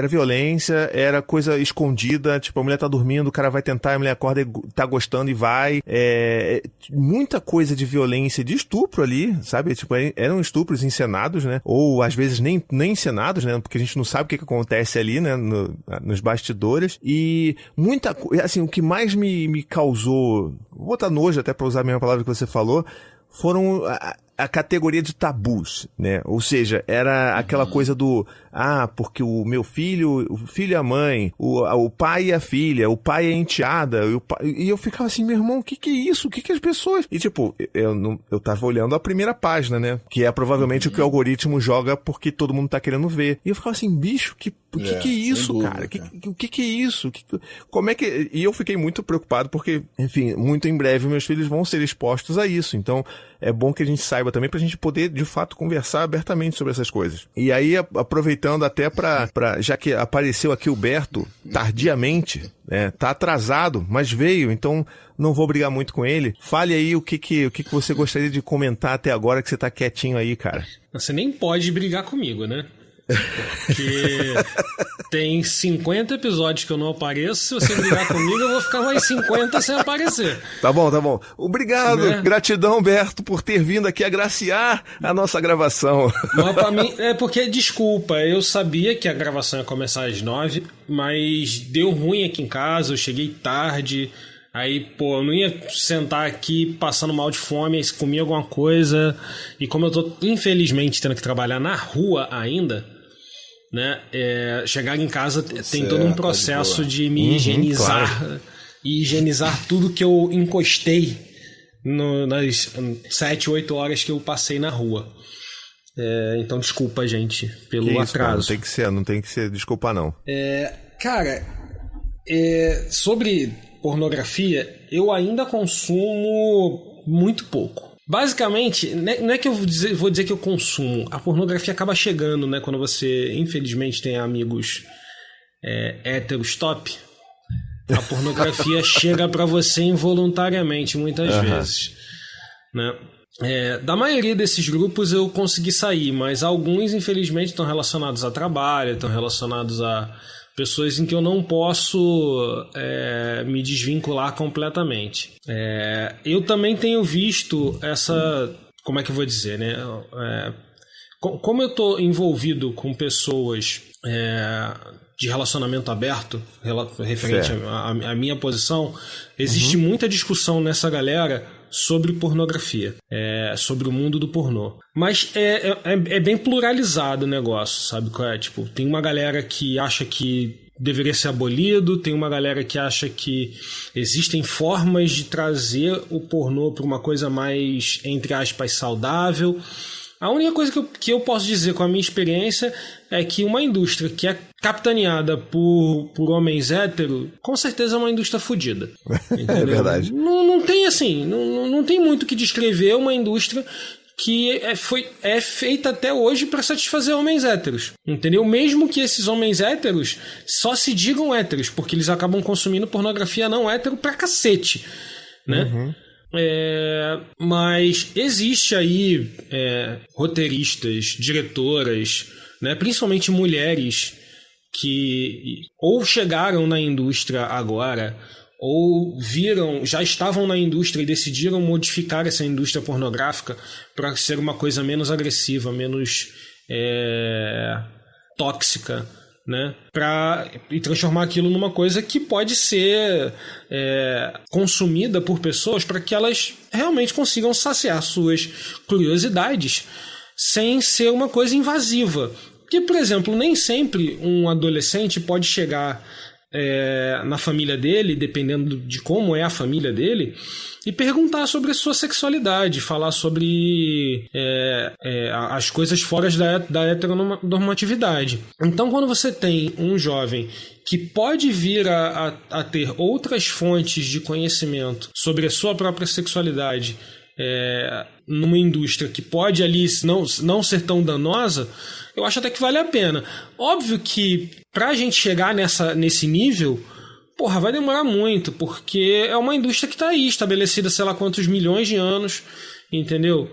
violência, era coisa escondida, a mulher tá dormindo, o cara vai tentar, a mulher acorda e tá gostando e vai, muita coisa de violência, de estupro ali, sabe, eram estupros encenados, né, ou às vezes nem encenados, né, porque a gente não sabe o que acontece ali, né, nos bastidores, e muita coisa, assim, o que mais me causou, vou botar nojo até pra usar a mesma palavra que você falou, foram a categoria de tabus, né? Ou seja, era aquela coisa do porque o meu filho, o filho e a mãe, o pai e a filha, o pai e a enteada, e eu ficava assim, meu irmão, o que é isso? O que as pessoas... E eu tava olhando a primeira página, né? Que é provavelmente o que o algoritmo joga porque todo mundo tá querendo ver. E eu ficava assim, bicho, o que é isso, cara? O que é isso? Como é que... E eu fiquei muito preocupado porque, enfim, muito em breve meus filhos vão ser expostos a isso. Então, é bom que a gente saiba também pra gente poder, de fato, conversar abertamente sobre essas coisas. E aí, aproveitando até já que apareceu aqui o Berto, tardiamente, né, tá atrasado, mas veio, então não vou brigar muito com ele. Fale aí o que você gostaria de comentar até agora que você tá quietinho aí, cara. Você nem pode brigar comigo, né? Porque tem 50 episódios que eu não apareço. Se você brigar comigo, eu vou ficar mais 50 sem aparecer. Tá bom. Obrigado, né? Gratidão, Berto, por ter vindo aqui agraciar a nossa gravação. Mas pra mim, porque, desculpa, eu sabia que a gravação ia começar às 9, mas deu ruim aqui em casa, eu cheguei tarde. Aí, eu não ia sentar aqui passando mal de fome, comer alguma coisa. E como eu tô, infelizmente, tendo que trabalhar na rua ainda, né? Chegar em casa tem todo um processo de me higienizar. Claro. E higienizar tudo que eu encostei nas 7, 8 horas que eu passei na rua. Então, desculpa, gente, pelo atraso. Cara, não tem que ser desculpa, não. Cara, sobre pornografia, eu ainda consumo muito pouco. Basicamente, não é que eu vou dizer que eu consumo. A pornografia acaba chegando, né? Quando você, infelizmente, tem amigos héteros top. A pornografia chega pra você involuntariamente, muitas vezes. Né? Da maioria desses grupos eu consegui sair, mas alguns, infelizmente, estão relacionados a trabalho, estão relacionados a pessoas em que eu não posso me desvincular completamente. Eu também tenho visto essa... Como é que eu vou dizer, né? Como eu estou envolvido com pessoas de relacionamento aberto, referente à minha posição, existe muita discussão nessa galera sobre pornografia, sobre o mundo do pornô. Mas é bem pluralizado o negócio, sabe? Tem uma galera que acha que deveria ser abolido, tem uma galera que acha que existem formas de trazer o pornô para uma coisa mais, entre aspas, saudável. A única coisa que eu posso dizer com a minha experiência é que uma indústria que é capitaneada por homens héteros, com certeza é uma indústria fodida. É verdade. Não tem assim, não tem muito o que descrever uma indústria que é feita até hoje para satisfazer homens héteros, entendeu? Mesmo que esses homens héteros só se digam héteros, porque eles acabam consumindo pornografia não hétero pra cacete, né? Mas existe aí roteiristas, diretoras, né, principalmente mulheres que ou chegaram na indústria agora ou já estavam na indústria e decidiram modificar essa indústria pornográfica para ser uma coisa menos agressiva, menos tóxica, né? E transformar aquilo numa coisa que pode ser consumida por pessoas para que elas realmente consigam saciar suas curiosidades sem ser uma coisa invasiva. Porque, por exemplo, nem sempre um adolescente pode chegar na família dele, dependendo de como é a família dele, e perguntar sobre a sua sexualidade, falar sobre as coisas fora da heteronormatividade. Então, quando você tem um jovem que pode vir a ter outras fontes de conhecimento sobre a sua própria sexualidade, numa indústria que pode ali não ser tão danosa, eu acho até que vale a pena. Óbvio que pra gente chegar nesse nível, vai demorar muito, porque é uma indústria que tá aí, estabelecida sei lá quantos milhões de anos, entendeu?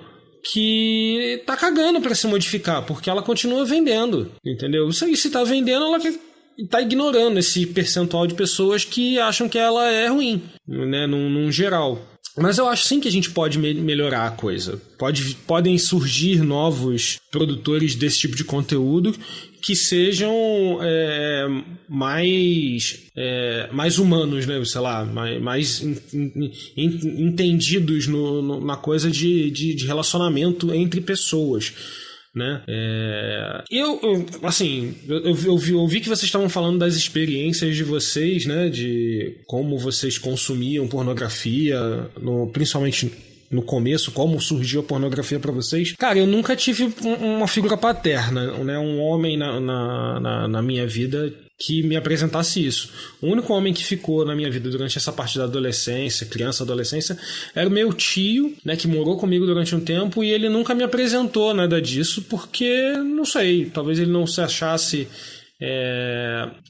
Que tá cagando pra se modificar, porque ela continua vendendo, entendeu? Isso aí, se tá vendendo, ela tá ignorando esse percentual de pessoas que acham que ela é ruim, né, num geral. Mas eu acho sim que a gente pode melhorar a coisa. Podem surgir novos produtores desse tipo de conteúdo que sejam mais humanos, né? Sei lá, mais entendidos na coisa de relacionamento entre pessoas, né? Eu vi que vocês estavam falando das experiências de vocês, né? De como vocês consumiam pornografia, principalmente no começo, como surgiu a pornografia pra vocês. Cara, eu nunca tive uma figura paterna, né? Um homem na minha vida que me apresentasse isso. O único homem que ficou na minha vida durante essa parte da adolescência, criança, adolescência, era o meu tio, né, que morou comigo durante um tempo, e ele nunca me apresentou nada disso, porque, não sei, talvez ele não se achasse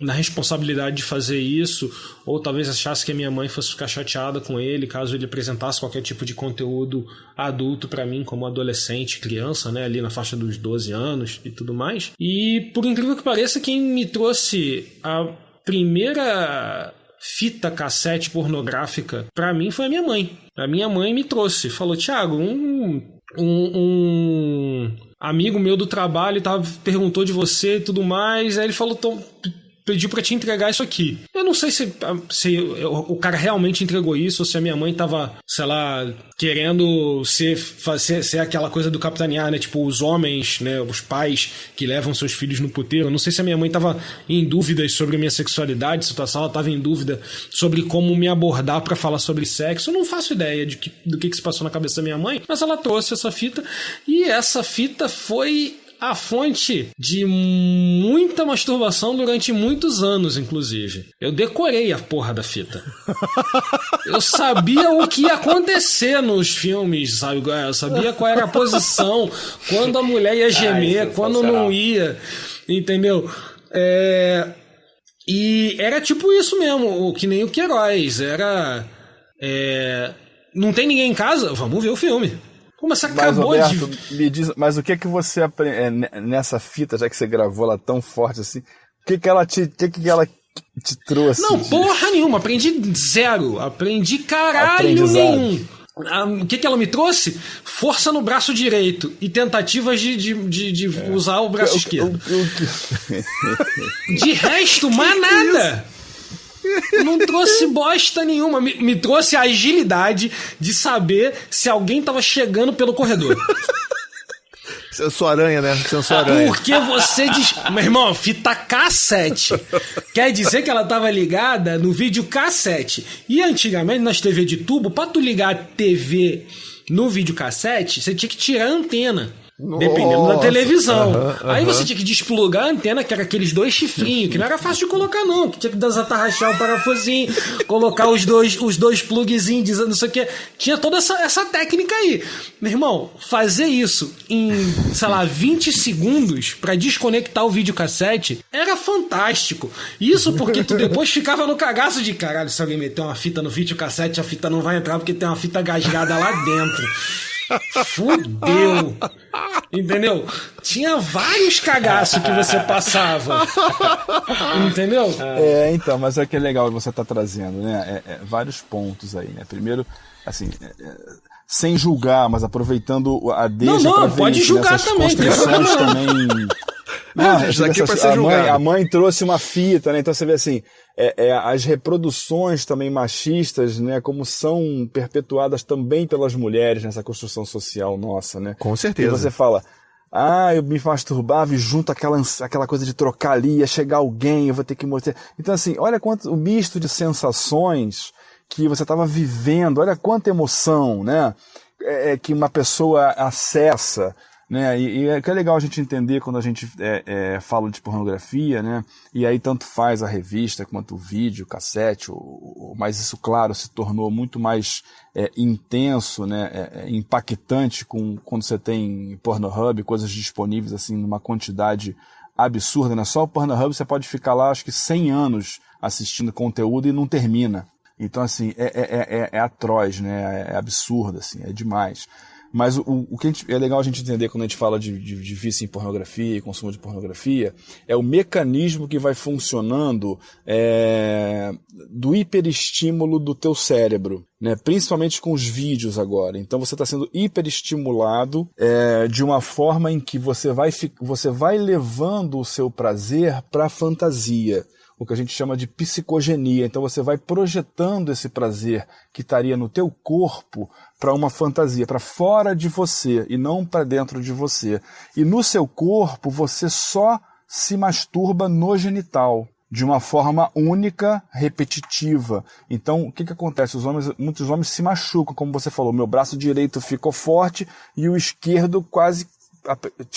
na responsabilidade de fazer isso, ou talvez achasse que a minha mãe fosse ficar chateada com ele caso ele apresentasse qualquer tipo de conteúdo adulto pra mim como adolescente, criança, né, ali na faixa dos 12 anos e tudo mais. E por incrível que pareça, quem me trouxe a primeira fita cassete pornográfica pra mim foi a minha mãe. A minha mãe me trouxe, falou: Thiago, um amigo meu do trabalho perguntou de você e tudo mais, aí ele falou, pediu pra te entregar isso aqui. Eu não sei se o cara realmente entregou isso, ou se a minha mãe tava, sei lá, querendo ser aquela coisa do capitanear, né? Tipo, os homens, né? Os pais que levam seus filhos no puteiro. Eu não sei se a minha mãe tava em dúvidas sobre a minha sexualidade, situação, ela tava em dúvida sobre como me abordar pra falar sobre sexo. Eu não faço ideia do que se passou na cabeça da minha mãe, mas ela trouxe essa fita, e essa fita foi a fonte de muita masturbação durante muitos anos, inclusive. Eu decorei a porra da fita. Eu sabia o que ia acontecer nos filmes, sabe? Eu sabia qual era a posição, quando a mulher ia gemer, quando não ia, entendeu? E era tipo isso mesmo, que nem o Queiroz. Era... não tem ninguém em casa? Vamos ver o filme. Como você acabou, Roberto, me diz, mas o que você aprende nessa fita, já que você gravou ela tão forte assim, o que ela te trouxe? Não, porra nenhuma, aprendi zero, aprendi caralho nenhum. O que ela me trouxe? Força no braço direito e tentativas de usar o braço esquerdo. De resto, mais nada. Não trouxe bosta nenhuma. Me trouxe a agilidade de saber se alguém tava chegando pelo corredor. Sensor aranha, né? Sensor aranha. Porque você diz... Meu irmão, fita cassete. Quer dizer que ela tava ligada no videocassete. E antigamente, nas TV de tubo, pra tu ligar a TV no videocassete, você tinha que tirar a antena. Dependendo da televisão. Aí você tinha que desplugar a antena, que era aqueles 2 chifrinhos, que não era fácil de colocar, não. Que tinha que desatarrachar o parafusinho, colocar os dois plugzinhos, não sei o que. Tinha toda essa técnica aí. Meu irmão, fazer isso em, sei lá, 20 segundos pra desconectar o videocassete era fantástico. Isso porque tu depois ficava no cagaço de caralho, se alguém meter uma fita no videocassete, a fita não vai entrar porque tem uma fita gasgada lá dentro. Fudeu. Entendeu? Tinha vários cagaços que você passava. Entendeu? Então, mas é que é legal que você tá trazendo, né? Vários pontos aí, né? Primeiro, assim, sem julgar, mas aproveitando a deixa. Não, pode julgar também. Construções também. A mãe trouxe uma fita, né? Então você vê assim, as reproduções também machistas, né? Como são perpetuadas também pelas mulheres nessa construção social nossa, né? Com certeza. E você fala, eu me masturbava e junto aquela coisa de trocar ali, ia chegar alguém, eu vou ter que mostrar. Então assim, olha quanto o misto de sensações que você estava vivendo, olha quanta emoção, né? Que uma pessoa acessa, né? E é que é legal a gente entender quando a gente fala de pornografia, né? E aí tanto faz a revista quanto o vídeo, o cassete, mas isso, claro, se tornou muito mais intenso, né? Impactante quando você tem Pornhub, coisas disponíveis assim numa quantidade absurda, né? Só o Pornhub você pode ficar lá, acho que 100 anos assistindo conteúdo e não termina. Então, assim, é atroz, né? É absurdo, assim, é demais. Mas o que é legal a gente entender quando a gente fala de vício em pornografia e consumo de pornografia é o mecanismo que vai funcionando do hiperestímulo do teu cérebro, né? Principalmente com os vídeos agora. Então você está sendo hiperestimulado de uma forma em que você vai levando o seu prazer para a fantasia, o que a gente chama de psicogenia. Então você vai projetando esse prazer que estaria no teu corpo para uma fantasia, para fora de você e não para dentro de você. E no seu corpo você só se masturba no genital, de uma forma única, repetitiva. Então o que acontece? Muitos homens se machucam, como você falou, meu braço direito ficou forte e o esquerdo quase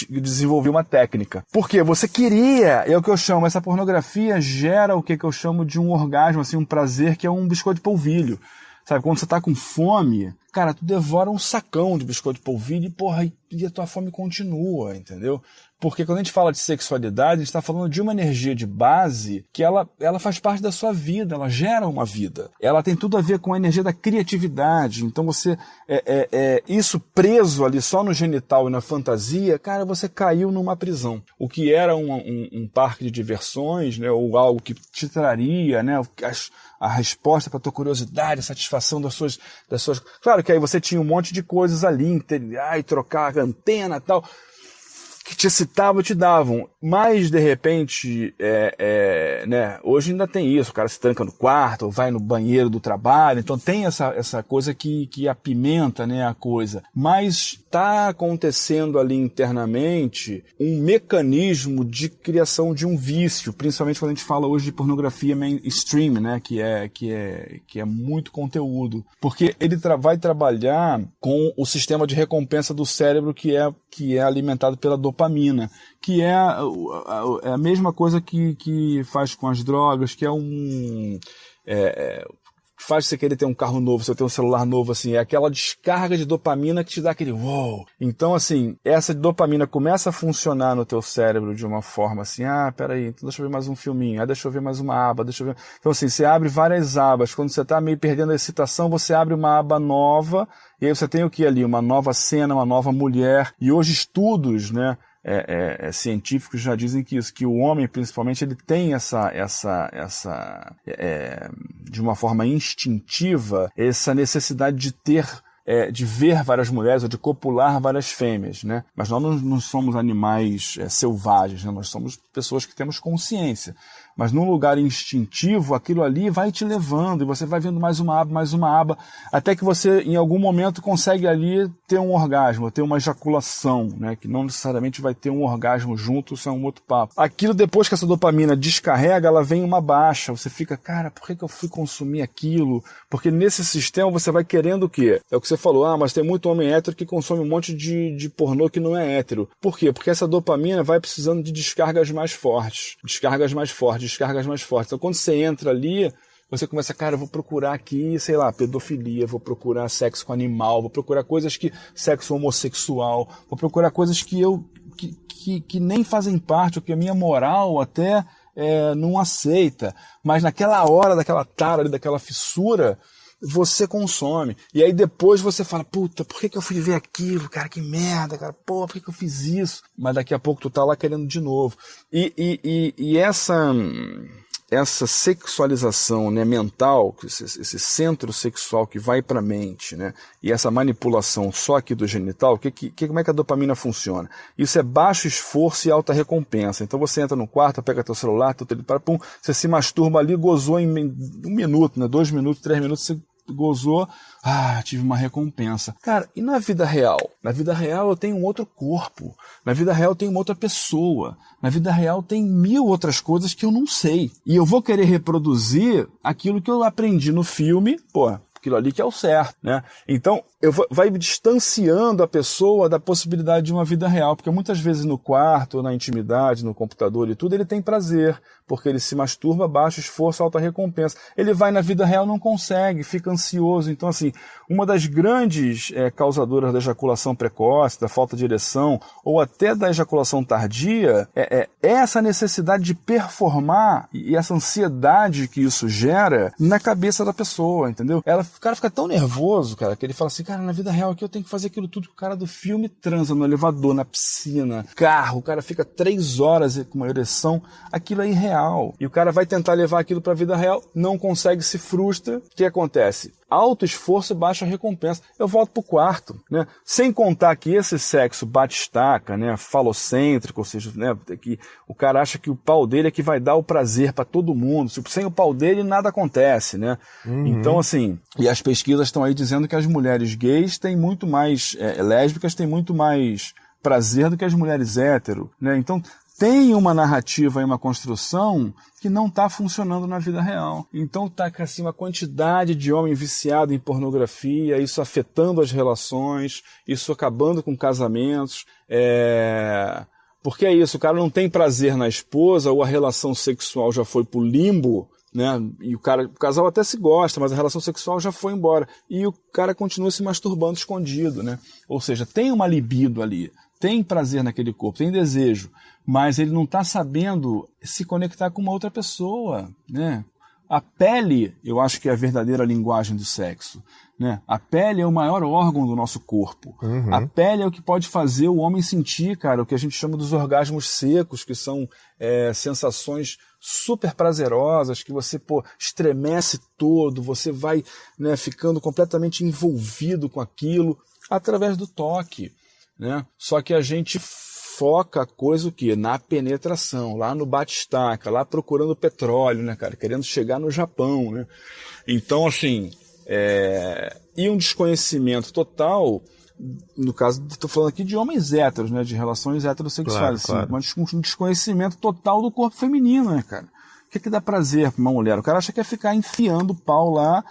desenvolver uma técnica. Porque você queria, é o que eu chamo, essa pornografia gera o que eu chamo de um orgasmo, assim, um prazer que é um biscoito de polvilho. Sabe, quando você tá com fome, cara, tu devora um sacão de biscoito de polvilho e, porra, e a tua fome continua, entendeu? Porque quando a gente fala de sexualidade, a gente está falando de uma energia de base que ela faz parte da sua vida, ela gera uma vida. Ela tem tudo a ver com a energia da criatividade. Então você, isso preso ali só no genital e na fantasia, cara, você caiu numa prisão. O que era um parque de diversões, né, ou algo que te traria, né, a resposta para a tua curiosidade, a satisfação das suas... Claro que aí você tinha um monte de coisas ali, e trocar a antena e tal, que te excitavam, te davam, mas de repente, né, hoje ainda tem isso, o cara se tranca no quarto, ou vai no banheiro do trabalho, então tem essa coisa que apimenta, né, a coisa, mas está acontecendo ali internamente um mecanismo de criação de um vício, principalmente quando a gente fala hoje de pornografia mainstream, né, que é muito conteúdo, porque ele vai trabalhar com o sistema de recompensa do cérebro que é alimentado pela dopamina, que é a mesma coisa que faz com as drogas, que faz você querer ter um carro novo, você ter um celular novo, assim, é aquela descarga de dopamina que te dá aquele wow. Então, assim, essa dopamina começa a funcionar no teu cérebro de uma forma assim, peraí, então deixa eu ver mais um filminho, deixa eu ver mais uma aba, deixa eu ver... Então, assim, você abre várias abas, quando você está meio perdendo a excitação, você abre uma aba nova, e aí você tem o que ali? Uma nova cena, uma nova mulher, e hoje estudos, né, científicos já dizem que o homem, principalmente, ele tem de uma forma instintiva, essa necessidade de ter, de ver várias mulheres ou de copular várias fêmeas, né? Mas nós não somos animais selvagens, né? Nós somos pessoas que temos consciência. Mas num lugar instintivo, aquilo ali vai te levando, e você vai vendo mais uma aba, até que você, em algum momento, consegue ali ter um orgasmo, ter uma ejaculação, né? Que não necessariamente vai ter um orgasmo junto, isso é um outro papo. Aquilo, depois que essa dopamina descarrega, ela vem uma baixa, você fica, cara, por que eu fui consumir aquilo? Porque nesse sistema você vai querendo o quê? É o que você falou, mas tem muito homem hétero que consome um monte de pornô que não é hétero. Por quê? Porque essa dopamina vai precisando de descargas mais fortes. Então, quando você entra ali, você começa, cara, eu vou procurar aqui, sei lá, pedofilia, vou procurar sexo com animal, vou procurar coisas sexo homossexual, vou procurar coisas que nem fazem parte, ou que a minha moral até não aceita. Mas naquela hora, daquela tara, daquela fissura, você consome. E aí depois você fala, puta, por que eu fui ver aquilo? Cara, que merda, cara, pô, por que eu fiz isso? Mas daqui a pouco tu tá lá querendo de novo. E essa sexualização, né, mental, esse centro sexual que vai pra mente, né, e essa manipulação só aqui do genital, como é que a dopamina funciona? Isso é baixo esforço e alta recompensa. Então você entra no quarto, pega teu celular, você se masturba ali, gozou em 1 minuto, né, 2 minutos, 3 minutos, você gozou, tive uma recompensa. Cara, e na vida real? Na vida real eu tenho um outro corpo. Na vida real eu tenho uma outra pessoa. Na vida real tem 1000 outras coisas que eu não sei. E eu vou querer reproduzir aquilo que eu aprendi no filme, aquilo ali que é o certo, né? Então, vai distanciando a pessoa da possibilidade de uma vida real, porque muitas vezes no quarto, na intimidade, no computador e tudo, ele tem prazer, porque ele se masturba, baixo esforço, alta recompensa. Ele vai na vida real, não consegue, fica ansioso. Então, assim, uma das grandes causadoras da ejaculação precoce, da falta de ereção, ou até da ejaculação tardia, é essa necessidade de performar e essa ansiedade que isso gera na cabeça da pessoa, entendeu? O cara fica tão nervoso, cara, que ele fala assim, cara, na vida real aqui eu tenho que fazer aquilo tudo que o cara do filme transa no elevador, na piscina, carro, o cara fica 3 horas com uma ereção, aquilo é irreal. E o cara vai tentar levar aquilo pra vida real, não consegue, se frustra. O que acontece? Alto esforço, baixa recompensa. Eu volto pro quarto, né? Sem contar que esse sexo bate-estaca, né? Falocêntrico, ou seja, né? Que o cara acha que o pau dele é que vai dar o prazer para todo mundo. Sem o pau dele, nada acontece, né? Então, assim, e as pesquisas estão aí dizendo que as mulheres gays têm muito mais, lésbicas têm muito mais prazer do que as mulheres hétero, né? Então, tem uma narrativa e uma construção que não está funcionando na vida real. Então está assim, uma quantidade de homem viciado em pornografia, isso afetando as relações, isso acabando com casamentos. Porque é isso, o cara não tem prazer na esposa, ou a relação sexual já foi pro limbo, né? E o casal até se gosta, mas a relação sexual já foi embora. E o cara continua se masturbando escondido, né? Ou seja, tem uma libido ali, tem prazer naquele corpo, tem desejo, mas ele não está sabendo se conectar com uma outra pessoa, né? A pele, eu acho que é a verdadeira linguagem do sexo, né? A pele é o maior órgão do nosso corpo. A pele é o que pode fazer o homem sentir, cara, o que a gente chama dos orgasmos secos, que são sensações super prazerosas, que você, estremece todo, você vai, né, ficando completamente envolvido com aquilo, através do toque, né? Só que a gente foca a coisa o quê? Na penetração, lá no bate-estaca, lá procurando petróleo, né, cara? Querendo chegar no Japão, né? Então, assim, e um desconhecimento total, no caso, estou falando aqui de homens héteros, né? De relações heterossexuais, claro, claro. Mas um desconhecimento total do corpo feminino, né, cara? O que dá prazer para uma mulher? O cara acha que é ficar enfiando o pau lá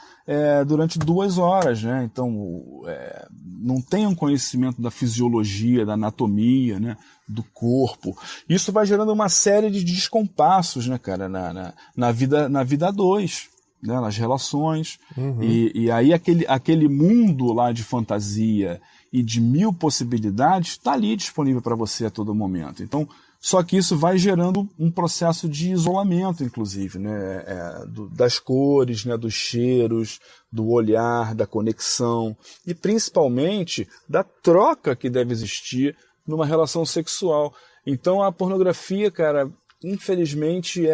durante 2 horas, né? Então, não tem um conhecimento da fisiologia, da anatomia, né? Do corpo. Isso vai gerando uma série de descompassos, né, cara? Na vida a dois, né? Nas relações. E aí aquele mundo lá de fantasia e de 1000 possibilidades está ali disponível para você a todo momento. Então, só que isso vai gerando um processo de isolamento, inclusive, né? Das cores, né? Dos cheiros, do olhar, da conexão e principalmente da troca que deve existir numa relação sexual. Então a pornografia, cara, infelizmente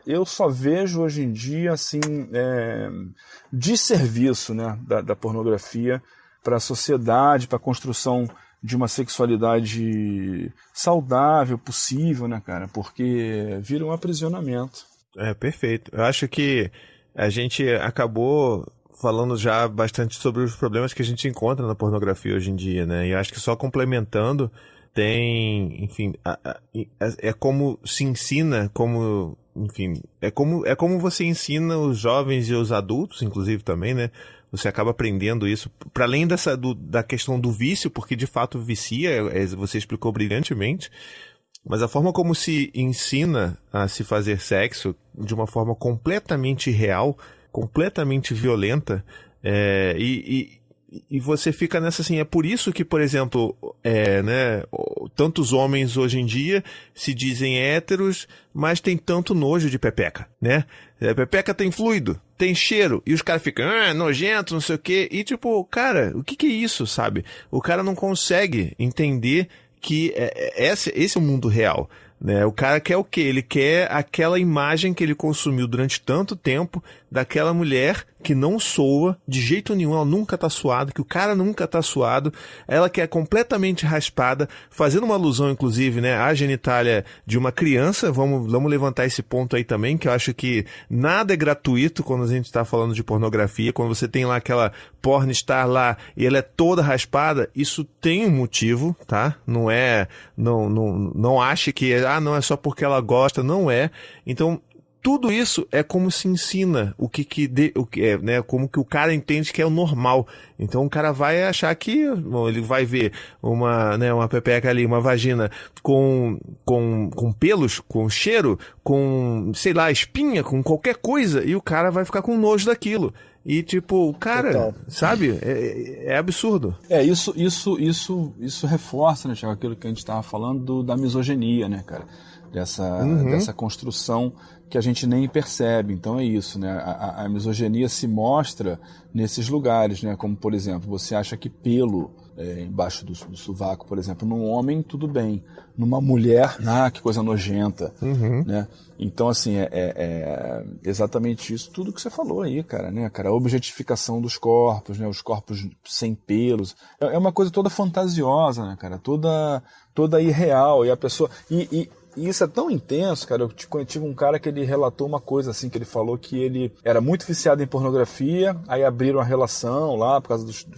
eu só vejo hoje em dia assim desserviço, né? da pornografia para a sociedade, para a construção de uma sexualidade saudável, possível, né, cara? Porque vira um aprisionamento. Perfeito. Eu acho que a gente acabou falando já bastante sobre os problemas que a gente encontra na pornografia hoje em dia, né? E acho que só complementando, enfim, é como se ensina, enfim, é como você ensina os jovens e os adultos, inclusive também, né? Você acaba aprendendo isso, para além da questão do vício, porque de fato vicia, você explicou brilhantemente, mas a forma como se ensina a se fazer sexo de uma forma completamente real, completamente violenta, e você fica nessa assim, é por isso que, por exemplo, né, tantos homens hoje em dia se dizem héteros, mas tem tanto nojo de pepeca, né? Pepeca tem fluido, tem cheiro, e os caras ficam, nojento, não sei o quê, e tipo, cara, o que é isso, sabe? O cara não consegue entender que esse é o mundo real, né? O cara quer o quê? Ele quer aquela imagem que ele consumiu durante tanto tempo daquela mulher que não soa de jeito nenhum, ela nunca tá suada, que o cara nunca tá suado, ela que é completamente raspada, fazendo uma alusão, inclusive, né, à genitália de uma criança. Vamos levantar esse ponto aí também, que eu acho que nada é gratuito quando a gente tá falando de pornografia. Quando você tem lá aquela pornstar lá e ela é toda raspada, isso tem um motivo, tá? Não ache que não é só porque ela gosta, não é. Então, tudo isso é como se ensina o que é, né? Como que o cara entende que é o normal. Então o cara vai achar que ele vai ver uma pepeca ali, uma vagina com pelos, com cheiro, com, sei lá, espinha, com qualquer coisa, e o cara vai ficar com nojo daquilo. E tipo, cara, total. Sabe? É absurdo. Isso reforça, né, Thiago, aquilo que a gente estava falando da misoginia, né, cara? Dessa construção que a gente nem percebe. Então é isso, né? A misoginia se mostra nesses lugares, né? Como, por exemplo, você acha que pelo embaixo do sovaco, por exemplo, num homem, tudo bem. Numa mulher, que coisa nojenta, né? Então, assim, é exatamente isso, tudo que você falou aí, cara, né, cara? A objetificação dos corpos, né? Os corpos sem pelos. É uma coisa toda fantasiosa, né, cara? Toda irreal. E a pessoa... E isso é tão intenso, cara. Eu tive um cara que ele relatou uma coisa assim, que ele falou que ele era muito viciado em pornografia, aí abriram a relação lá por causa dos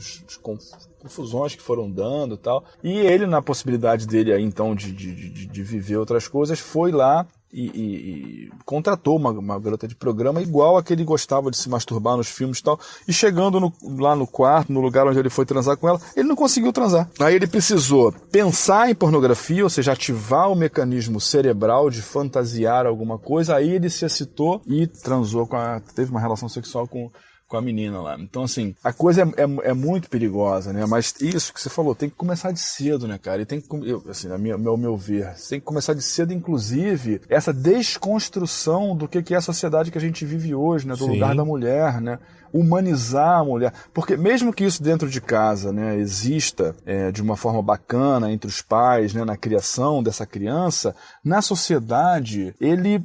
confusões que foram dando e tal. E ele, na possibilidade dele aí, então, de viver outras coisas, foi lá e contratou uma garota de programa igual a que ele gostava de se masturbar nos filmes e tal. E chegando lá no quarto, no lugar onde ele foi transar com ela, ele não conseguiu transar. Aí ele precisou pensar em pornografia, ou seja, ativar o mecanismo cerebral de fantasiar alguma coisa. Aí ele se excitou e transou teve uma relação sexual com a menina lá. Então, assim, a coisa é muito perigosa, né? Mas isso que você falou, tem que começar de cedo, né, cara? E tem que, assim, ao meu ver, tem que começar de cedo, inclusive, essa desconstrução do que é a sociedade que a gente vive hoje, né? Do lugar da mulher, né? Humanizar a mulher. Porque mesmo que isso dentro de casa, né, exista de uma forma bacana entre os pais, né, na criação dessa criança, na sociedade, ele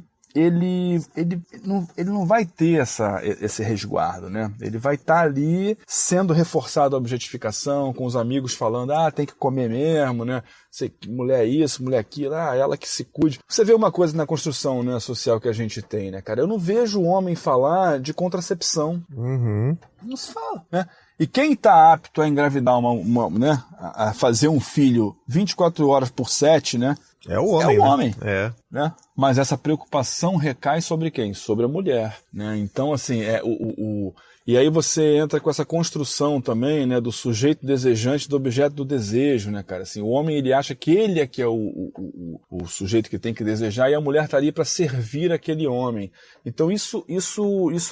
não vai ter esse resguardo, né? Ele vai estar ali sendo reforçado a objetificação, com os amigos falando, tem que comer mesmo, né? Mulher isso, mulher aquilo, ela que se cuide. Você vê uma coisa na construção, né, social que a gente tem, né, cara? Eu não vejo o homem falar de contracepção. Não se fala, né? E quem está apto a engravidar né, a fazer um filho 24 horas por 7, né? É o homem. É o homem. Né? Né? Mas essa preocupação recai sobre quem? Sobre a mulher. Né? Então, assim, e aí você entra com essa construção também, né, do sujeito desejante, do objeto do desejo, né, cara? Assim, o homem, ele acha que ele é que é o sujeito que tem que desejar, e a mulher está ali para servir aquele homem. Então isso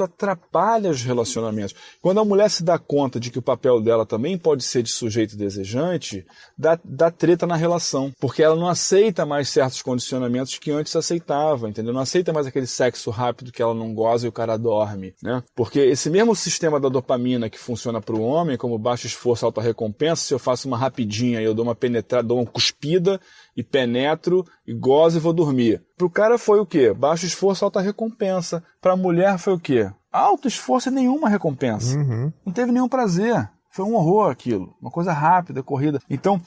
atrapalha os relacionamentos. Quando a mulher se dá conta de que o papel dela também pode ser de sujeito desejante, dá treta na relação, porque ela não aceita mais certos condicionamentos que antes aceitava, entendeu? Não aceita mais aquele sexo rápido que ela não goza e o cara dorme, né? Porque esse mesmo sistema da dopamina que funciona para o homem, como baixo esforço, alta recompensa, se eu faço uma rapidinha e eu dou uma penetrada, dou uma cuspida e penetro e gozo e vou dormir. Pro cara foi o quê? Baixo esforço, alta recompensa. Pra mulher foi o quê? Alto esforço e nenhuma recompensa. Não teve nenhum prazer. Foi um horror aquilo, uma coisa rápida, corrida. Então,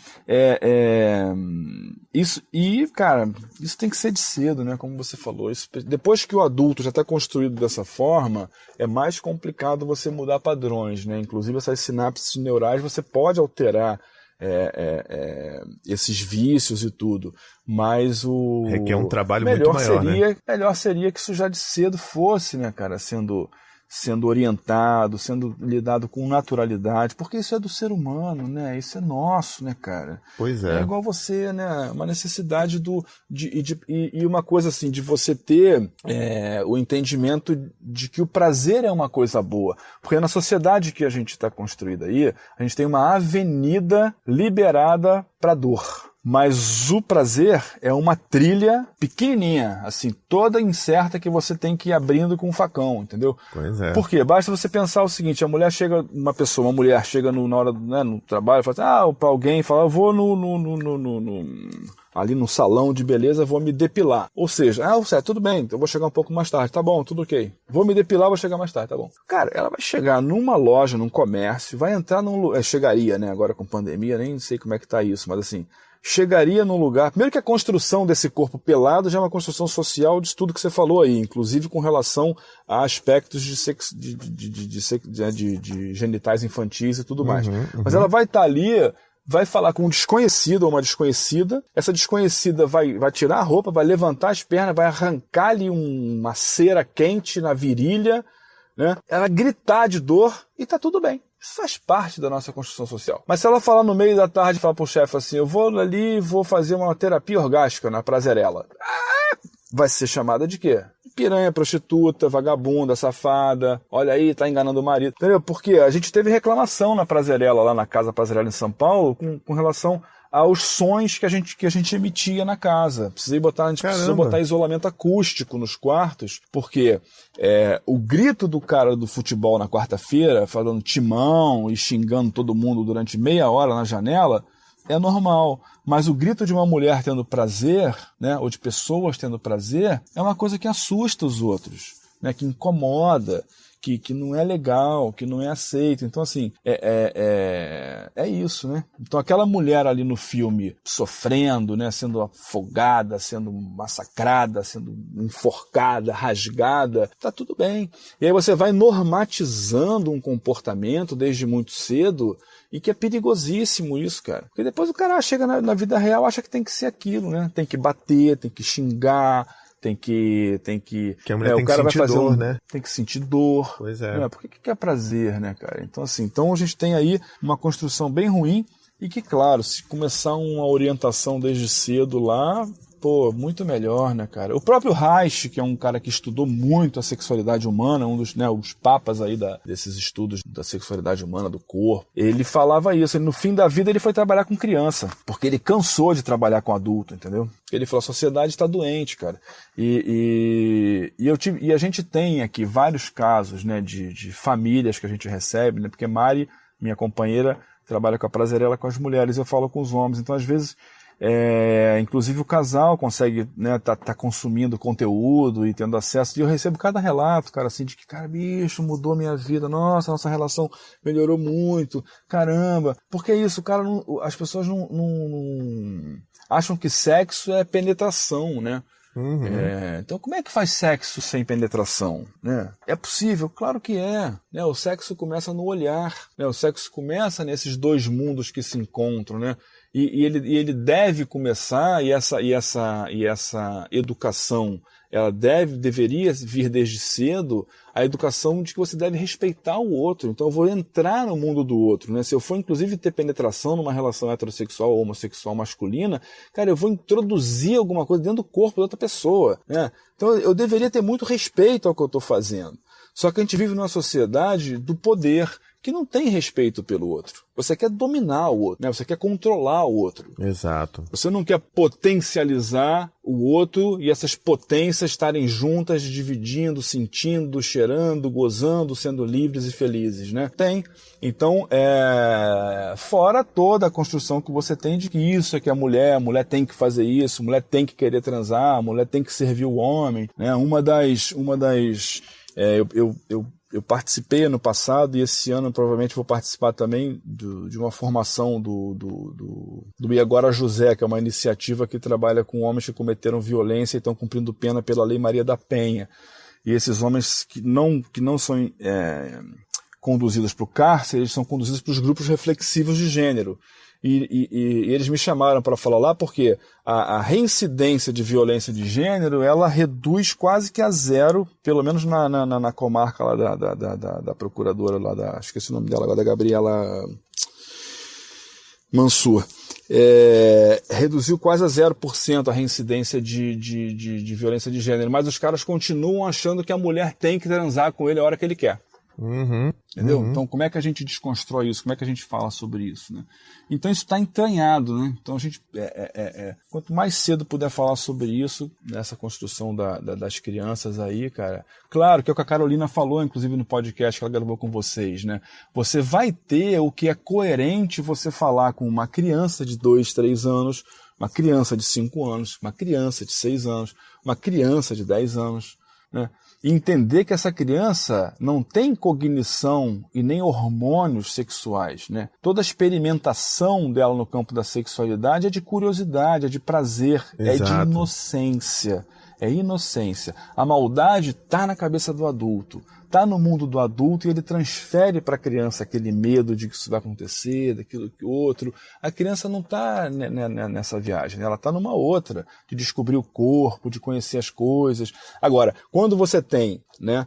isso, e, cara, isso tem que ser de cedo, né? Como você falou. Isso, depois que o adulto já está construído dessa forma, é mais complicado você mudar padrões, né? Inclusive, essas sinapses neurais, você pode alterar esses vícios e tudo. Mas requer um trabalho muito maior, né? Melhor seria que isso já de cedo fosse, né, cara, sendo orientado, sendo lidado com naturalidade, porque isso é do ser humano, né? Isso é nosso, né, cara? Pois é. É igual você, né? Uma necessidade e uma coisa assim, de você ter o entendimento de que o prazer é uma coisa boa. Porque na sociedade que a gente está construída aí, a gente tem uma avenida liberada para dor. Mas o prazer é uma trilha pequenininha, assim, toda incerta que você tem que ir abrindo com um facão, entendeu? Pois é. Por quê? Basta você pensar o seguinte, uma mulher chega na hora, né, no trabalho e fala assim, pra alguém, fala, eu vou ali no salão de beleza, vou me depilar. Ou seja, certo, tudo bem, então eu vou chegar um pouco mais tarde, tá bom, tudo ok. Vou me depilar, vou chegar mais tarde, tá bom. Cara, ela vai chegar numa loja, num comércio, vai entrar chegaria, né, agora com pandemia, nem sei como é que tá isso, mas assim, chegaria num lugar... Primeiro que a construção desse corpo pelado já é uma construção social de tudo que você falou aí, inclusive com relação a aspectos de genitais infantis e tudo mais. Mas ela vai estar ali, vai falar com um desconhecido ou uma desconhecida, essa desconhecida vai tirar a roupa, vai levantar as pernas, vai arrancar-lhe uma cera quente na virilha, né? Ela gritar de dor e tá tudo bem. Isso faz parte da nossa construção social. Mas se ela falar no meio da tarde, falar pro chefe assim, eu vou ali e vou fazer uma terapia orgástica na Prazerela. Vai ser chamada de quê? Piranha, prostituta, vagabunda, safada, olha aí, tá enganando o marido. Entendeu? Porque a gente teve reclamação na Prazerela, lá na Casa Prazerela em São Paulo, com relação aos sons que a gente emitia na casa. A gente precisou botar isolamento acústico nos quartos, porque o grito do cara do futebol na quarta-feira, falando timão e xingando todo mundo durante meia hora na janela, é normal. Mas o grito de uma mulher tendo prazer, né, ou de pessoas tendo prazer, é uma coisa que assusta os outros, né, que incomoda, que não é legal, que não é aceito. Então, assim, é isso, né? Então, aquela mulher ali no filme sofrendo, né, sendo afogada, sendo massacrada, sendo enforcada, rasgada, tá tudo bem. E aí você vai normatizando um comportamento desde muito cedo e que é perigosíssimo isso, cara. Porque depois o cara chega na vida real, acha que tem que ser aquilo, né? Tem que bater, tem que xingar, tem que a mulher tem que sentir dor, né? Tem que sentir dor. Pois é. Por que é prazer, né, cara? Então, assim, a gente tem aí uma construção bem ruim e que, claro, se começar uma orientação desde cedo lá, muito melhor, né, cara? O próprio Reich, que é um cara que estudou muito a sexualidade humana, um dos, né, os papas aí desses estudos da sexualidade humana, do corpo, ele falava isso. No fim da vida ele foi trabalhar com criança, porque ele cansou de trabalhar com adulto, entendeu? Ele falou, a sociedade está doente, cara. E a gente tem aqui vários casos, né, de famílias que a gente recebe, né, porque Mari, minha companheira, trabalha com a Prazerela com as mulheres, eu falo com os homens, então às vezes inclusive o casal consegue, né, tá consumindo conteúdo e tendo acesso, e eu recebo cada relato, cara, assim, de que, cara, bicho, mudou minha vida, nossa relação melhorou muito, caramba, porque é isso, cara, as pessoas não acham que sexo é penetração, né? Então como é que faz sexo sem penetração, né? É possível? Claro que é, né? O sexo começa no olhar, né? O sexo começa nesses dois mundos que se encontram, né? E ele deve começar, e essa educação, ela deveria vir desde cedo, a educação de que você deve respeitar o outro. Então eu vou entrar no mundo do outro, né? Se eu for inclusive ter penetração numa relação heterossexual ou homossexual masculina, cara, eu vou introduzir alguma coisa dentro do corpo da outra pessoa, né? Então eu deveria ter muito respeito ao que eu estou fazendo. Só que a gente vive numa sociedade do poder, que não tem respeito pelo outro. Você quer dominar o outro, né? Você quer controlar o outro. Exato. Você não quer potencializar o outro e essas potências estarem juntas, dividindo, sentindo, cheirando, gozando, sendo livres e felizes, né? Tem. Então, fora toda a construção que você tem de que isso é que a mulher tem que fazer isso, a mulher tem que querer transar, a mulher tem que servir o homem, né? Eu participei ano passado e esse ano provavelmente vou participar também de uma formação do Iagora José, que é uma iniciativa que trabalha com homens que cometeram violência e estão cumprindo pena pela Lei Maria da Penha. E esses homens que não são conduzidos para o cárcere, eles são conduzidos para os grupos reflexivos de gênero. E eles me chamaram para falar lá porque a reincidência de violência de gênero, ela reduz quase que a zero, pelo menos na comarca lá da procuradora, lá esqueci o nome dela agora, da Gabriela Mansur. Reduziu quase a 0% a reincidência de violência de gênero, mas os caras continuam achando que a mulher tem que transar com ele a hora que ele quer. Entendeu? Então, como é que a gente desconstrói isso? Como é que a gente fala sobre isso, né? Então, isso está entranhado, né? Então, a gente, quanto mais cedo puder falar sobre isso, nessa construção das crianças aí, cara. Claro, que é o que a Carolina falou, inclusive, no podcast que ela gravou com vocês, né? Você vai ter o que é coerente você falar com uma criança de 2, 3 anos, uma criança de 5 anos, uma criança de 6 anos, uma criança de 10 anos, né? E entender que essa criança não tem cognição e nem hormônios sexuais, né? Toda a experimentação dela no campo da sexualidade é de curiosidade, é de prazer, Exato. é de inocência. É inocência. A maldade está na cabeça do adulto, está no mundo do adulto e ele transfere para a criança aquele medo de que isso vai acontecer, daquilo que outro. A criança não está nessa viagem, né? Ela está numa outra, de descobrir o corpo, de conhecer as coisas. Agora, quando você tem, né,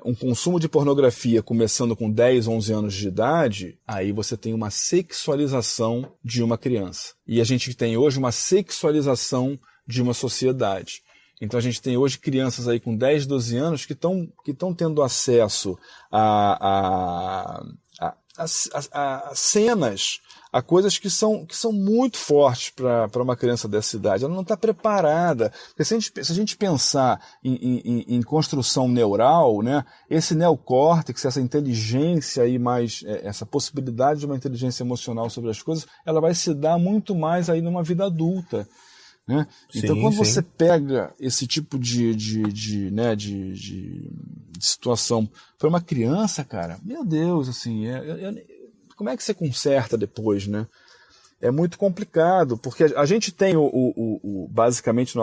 um consumo de pornografia começando com 10, 11 anos de idade, aí você tem uma sexualização de uma criança. E a gente tem hoje uma sexualização de uma sociedade. Então a gente tem hoje crianças aí com 10, 12 anos que estão tendo acesso a cenas, a coisas que são muito fortes para uma criança dessa idade. Ela não está preparada. Porque se a gente pensar em construção neural, né, esse neocórtex, essa inteligência aí mais, essa possibilidade de uma inteligência emocional sobre as coisas, ela vai se dar muito mais aí numa vida adulta. Né? Então, Sim, quando sim. você pega esse tipo de situação para uma criança, cara, meu Deus, assim, como é que você conserta depois, né? É muito complicado, porque a gente tem basicamente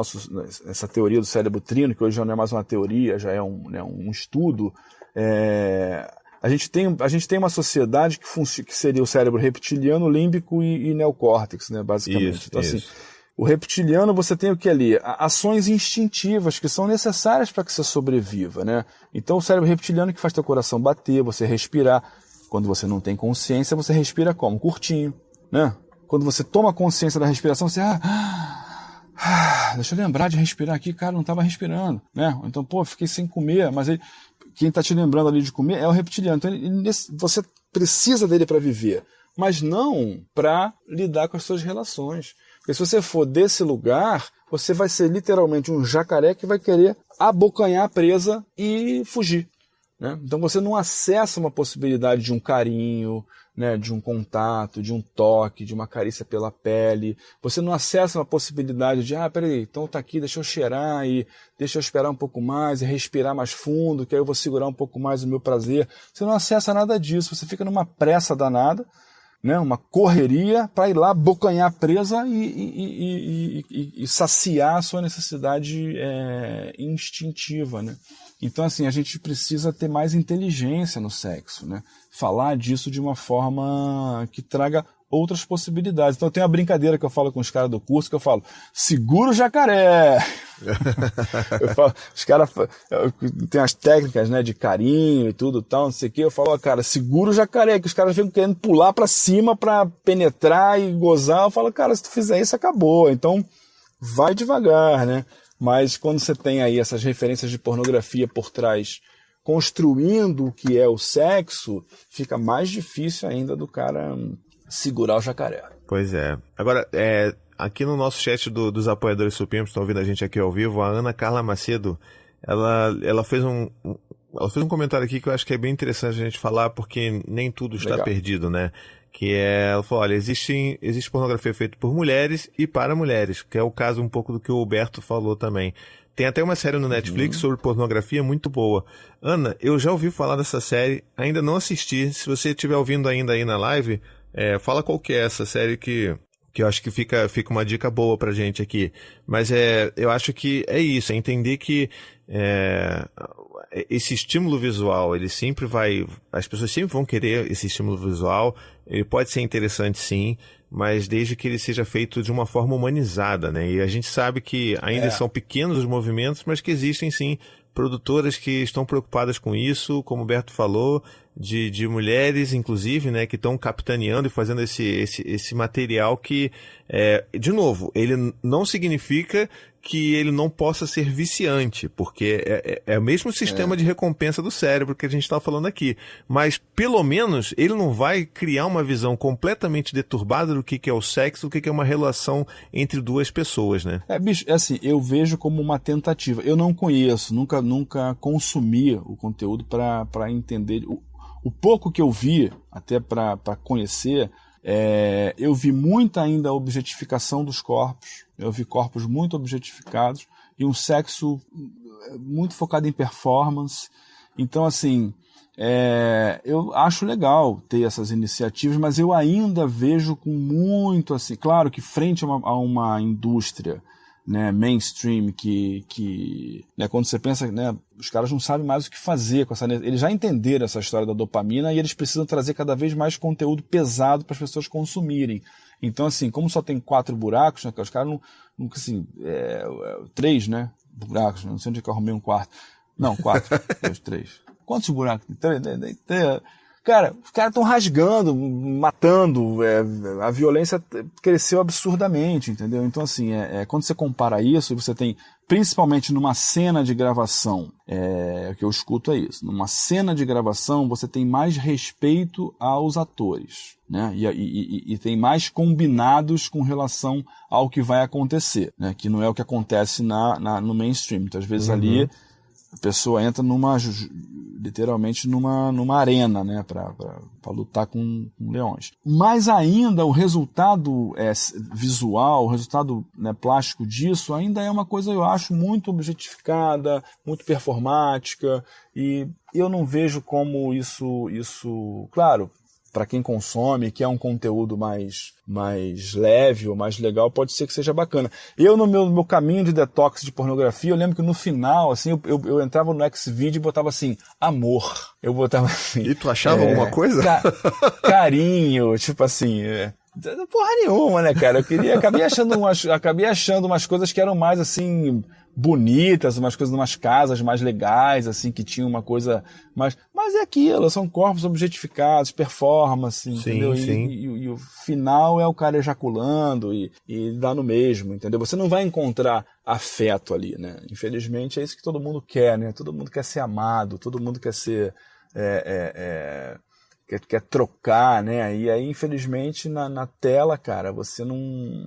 essa teoria do cérebro trino, que hoje já não é mais uma teoria, já é um estudo. A gente tem uma sociedade que seria o cérebro reptiliano, límbico e neocórtex, né, basicamente. Isso, então, isso. assim, o reptiliano, você tem o que ali? Ações instintivas que são necessárias para que você sobreviva, né? Então, o cérebro reptiliano que faz teu coração bater, você respirar. Quando você não tem consciência, você respira como? Curtinho, né? Quando você toma consciência da respiração, você... deixa eu lembrar de respirar aqui, cara, não estava respirando, né? Então, fiquei sem comer, mas quem está te lembrando ali de comer é o reptiliano. Então, você precisa dele para viver, mas não para lidar com as suas relações. Porque se você for desse lugar, você vai ser literalmente um jacaré que vai querer abocanhar a presa e fugir, né? Então você não acessa uma possibilidade de um carinho, né, de um contato, de um toque, de uma carícia pela pele. Você não acessa uma possibilidade de, peraí, então tá aqui, deixa eu cheirar e deixa eu esperar um pouco mais e respirar mais fundo, que aí eu vou segurar um pouco mais o meu prazer. Você não acessa nada disso, você fica numa pressa danada, né, uma correria para ir lá abocanhar a presa e saciar a sua necessidade instintiva, né? Então, assim, a gente precisa ter mais inteligência no sexo, né? Falar disso de uma forma que traga outras possibilidades. Então, tem uma brincadeira que eu falo com os caras do curso, que eu falo, segura o jacaré! Eu falo, os caras tem as técnicas, né, de carinho e tudo tal, não sei o que. Eu falo, cara, segura o jacaré, que os caras ficam querendo pular pra cima pra penetrar e gozar. Eu falo, cara, se tu fizer isso, acabou. Então, vai devagar, né? Mas quando você tem aí essas referências de pornografia por trás, construindo o que é o sexo, fica mais difícil ainda do cara segurar o jacaré. Pois é. Agora, aqui no nosso chat dos apoiadores supremos, estão ouvindo a gente aqui ao vivo, a Ana Carla Macedo, ela fez um comentário aqui que eu acho que é bem interessante a gente falar, porque nem tudo está Legal. perdido, né? Ela falou, olha, existe pornografia feita por mulheres e para mulheres, que é o caso um pouco do que o Huberto falou também. Tem até uma série no Netflix sobre pornografia muito boa. Ana, eu já ouvi falar dessa série, ainda não assisti. Se você estiver ouvindo ainda aí na live, fala qual que é essa série que eu acho que fica uma dica boa pra gente aqui. Mas eu acho que é isso, é entender que esse estímulo visual, ele sempre as pessoas sempre vão querer esse estímulo visual, ele pode ser interessante sim, mas desde que ele seja feito de uma forma humanizada, né? E a gente sabe que ainda são pequenos os movimentos, mas que existem sim produtoras que estão preocupadas com isso, como o Berto falou, de mulheres, inclusive, né, que estão capitaneando e fazendo esse material que, de novo, ele não significa que ele não possa ser viciante, porque é o mesmo sistema de recompensa do cérebro que a gente está falando aqui. Mas, pelo menos, ele não vai criar uma visão completamente deturbada do que é o sexo, do que é uma relação entre duas pessoas, né? Bicho, assim, eu vejo como uma tentativa. Eu não conheço, nunca consumi o conteúdo para entender. O pouco que eu vi, até para conhecer, eu vi muita ainda objetificação dos corpos. Eu vi corpos muito objetificados e um sexo muito focado em performance. Então, assim, eu acho legal ter essas iniciativas, mas eu ainda vejo com muito, assim, claro que frente a uma indústria, né, mainstream, que né, quando você pensa, né, os caras não sabem mais o que fazer com essa. Eles já entenderam essa história da dopamina e eles precisam trazer cada vez mais conteúdo pesado para as pessoas consumirem. Então, assim, como só tem 4 buracos, né, os caras não assim, 3, né, buracos, não sei onde é que eu arrumei um quarto. Não, 4, 2, 3. Quantos buracos? 3. Cara, os caras estão rasgando, matando, a violência cresceu absurdamente, entendeu? Então, assim, quando você compara isso, você tem, principalmente numa cena de gravação, o que eu escuto é isso, numa cena de gravação você tem mais respeito aos atores, né? E tem mais combinados com relação ao que vai acontecer, né? Que não é o que acontece no mainstream. Muitas vezes ali a pessoa entra literalmente numa arena, né, para lutar com leões. Mas ainda o resultado visual, o resultado, né, plástico disso ainda é uma coisa, eu acho, muito objetificada, muito performática, e eu não vejo como isso, claro, para quem consome, que é um conteúdo mais leve ou mais legal, pode ser que seja bacana. Eu, no meu caminho de detox de pornografia, eu lembro que no final, assim, eu entrava no Xvideo e botava assim, amor. Eu botava assim... E tu achava alguma coisa? Carinho, tipo assim... Porra nenhuma, né, cara? Acabei achando umas coisas que eram mais, assim, bonitas, umas coisas, umas casas mais legais, assim, que tinham uma coisa mais... Mas é aquilo, são corpos objetificados, performance, entendeu? Sim. E o final é o cara ejaculando e dá no mesmo, entendeu? Você não vai encontrar afeto ali, né? Infelizmente é isso que todo mundo quer, né? Todo mundo quer ser amado, todo mundo quer ser... Quer trocar, né? E aí, infelizmente, na tela, cara, você não...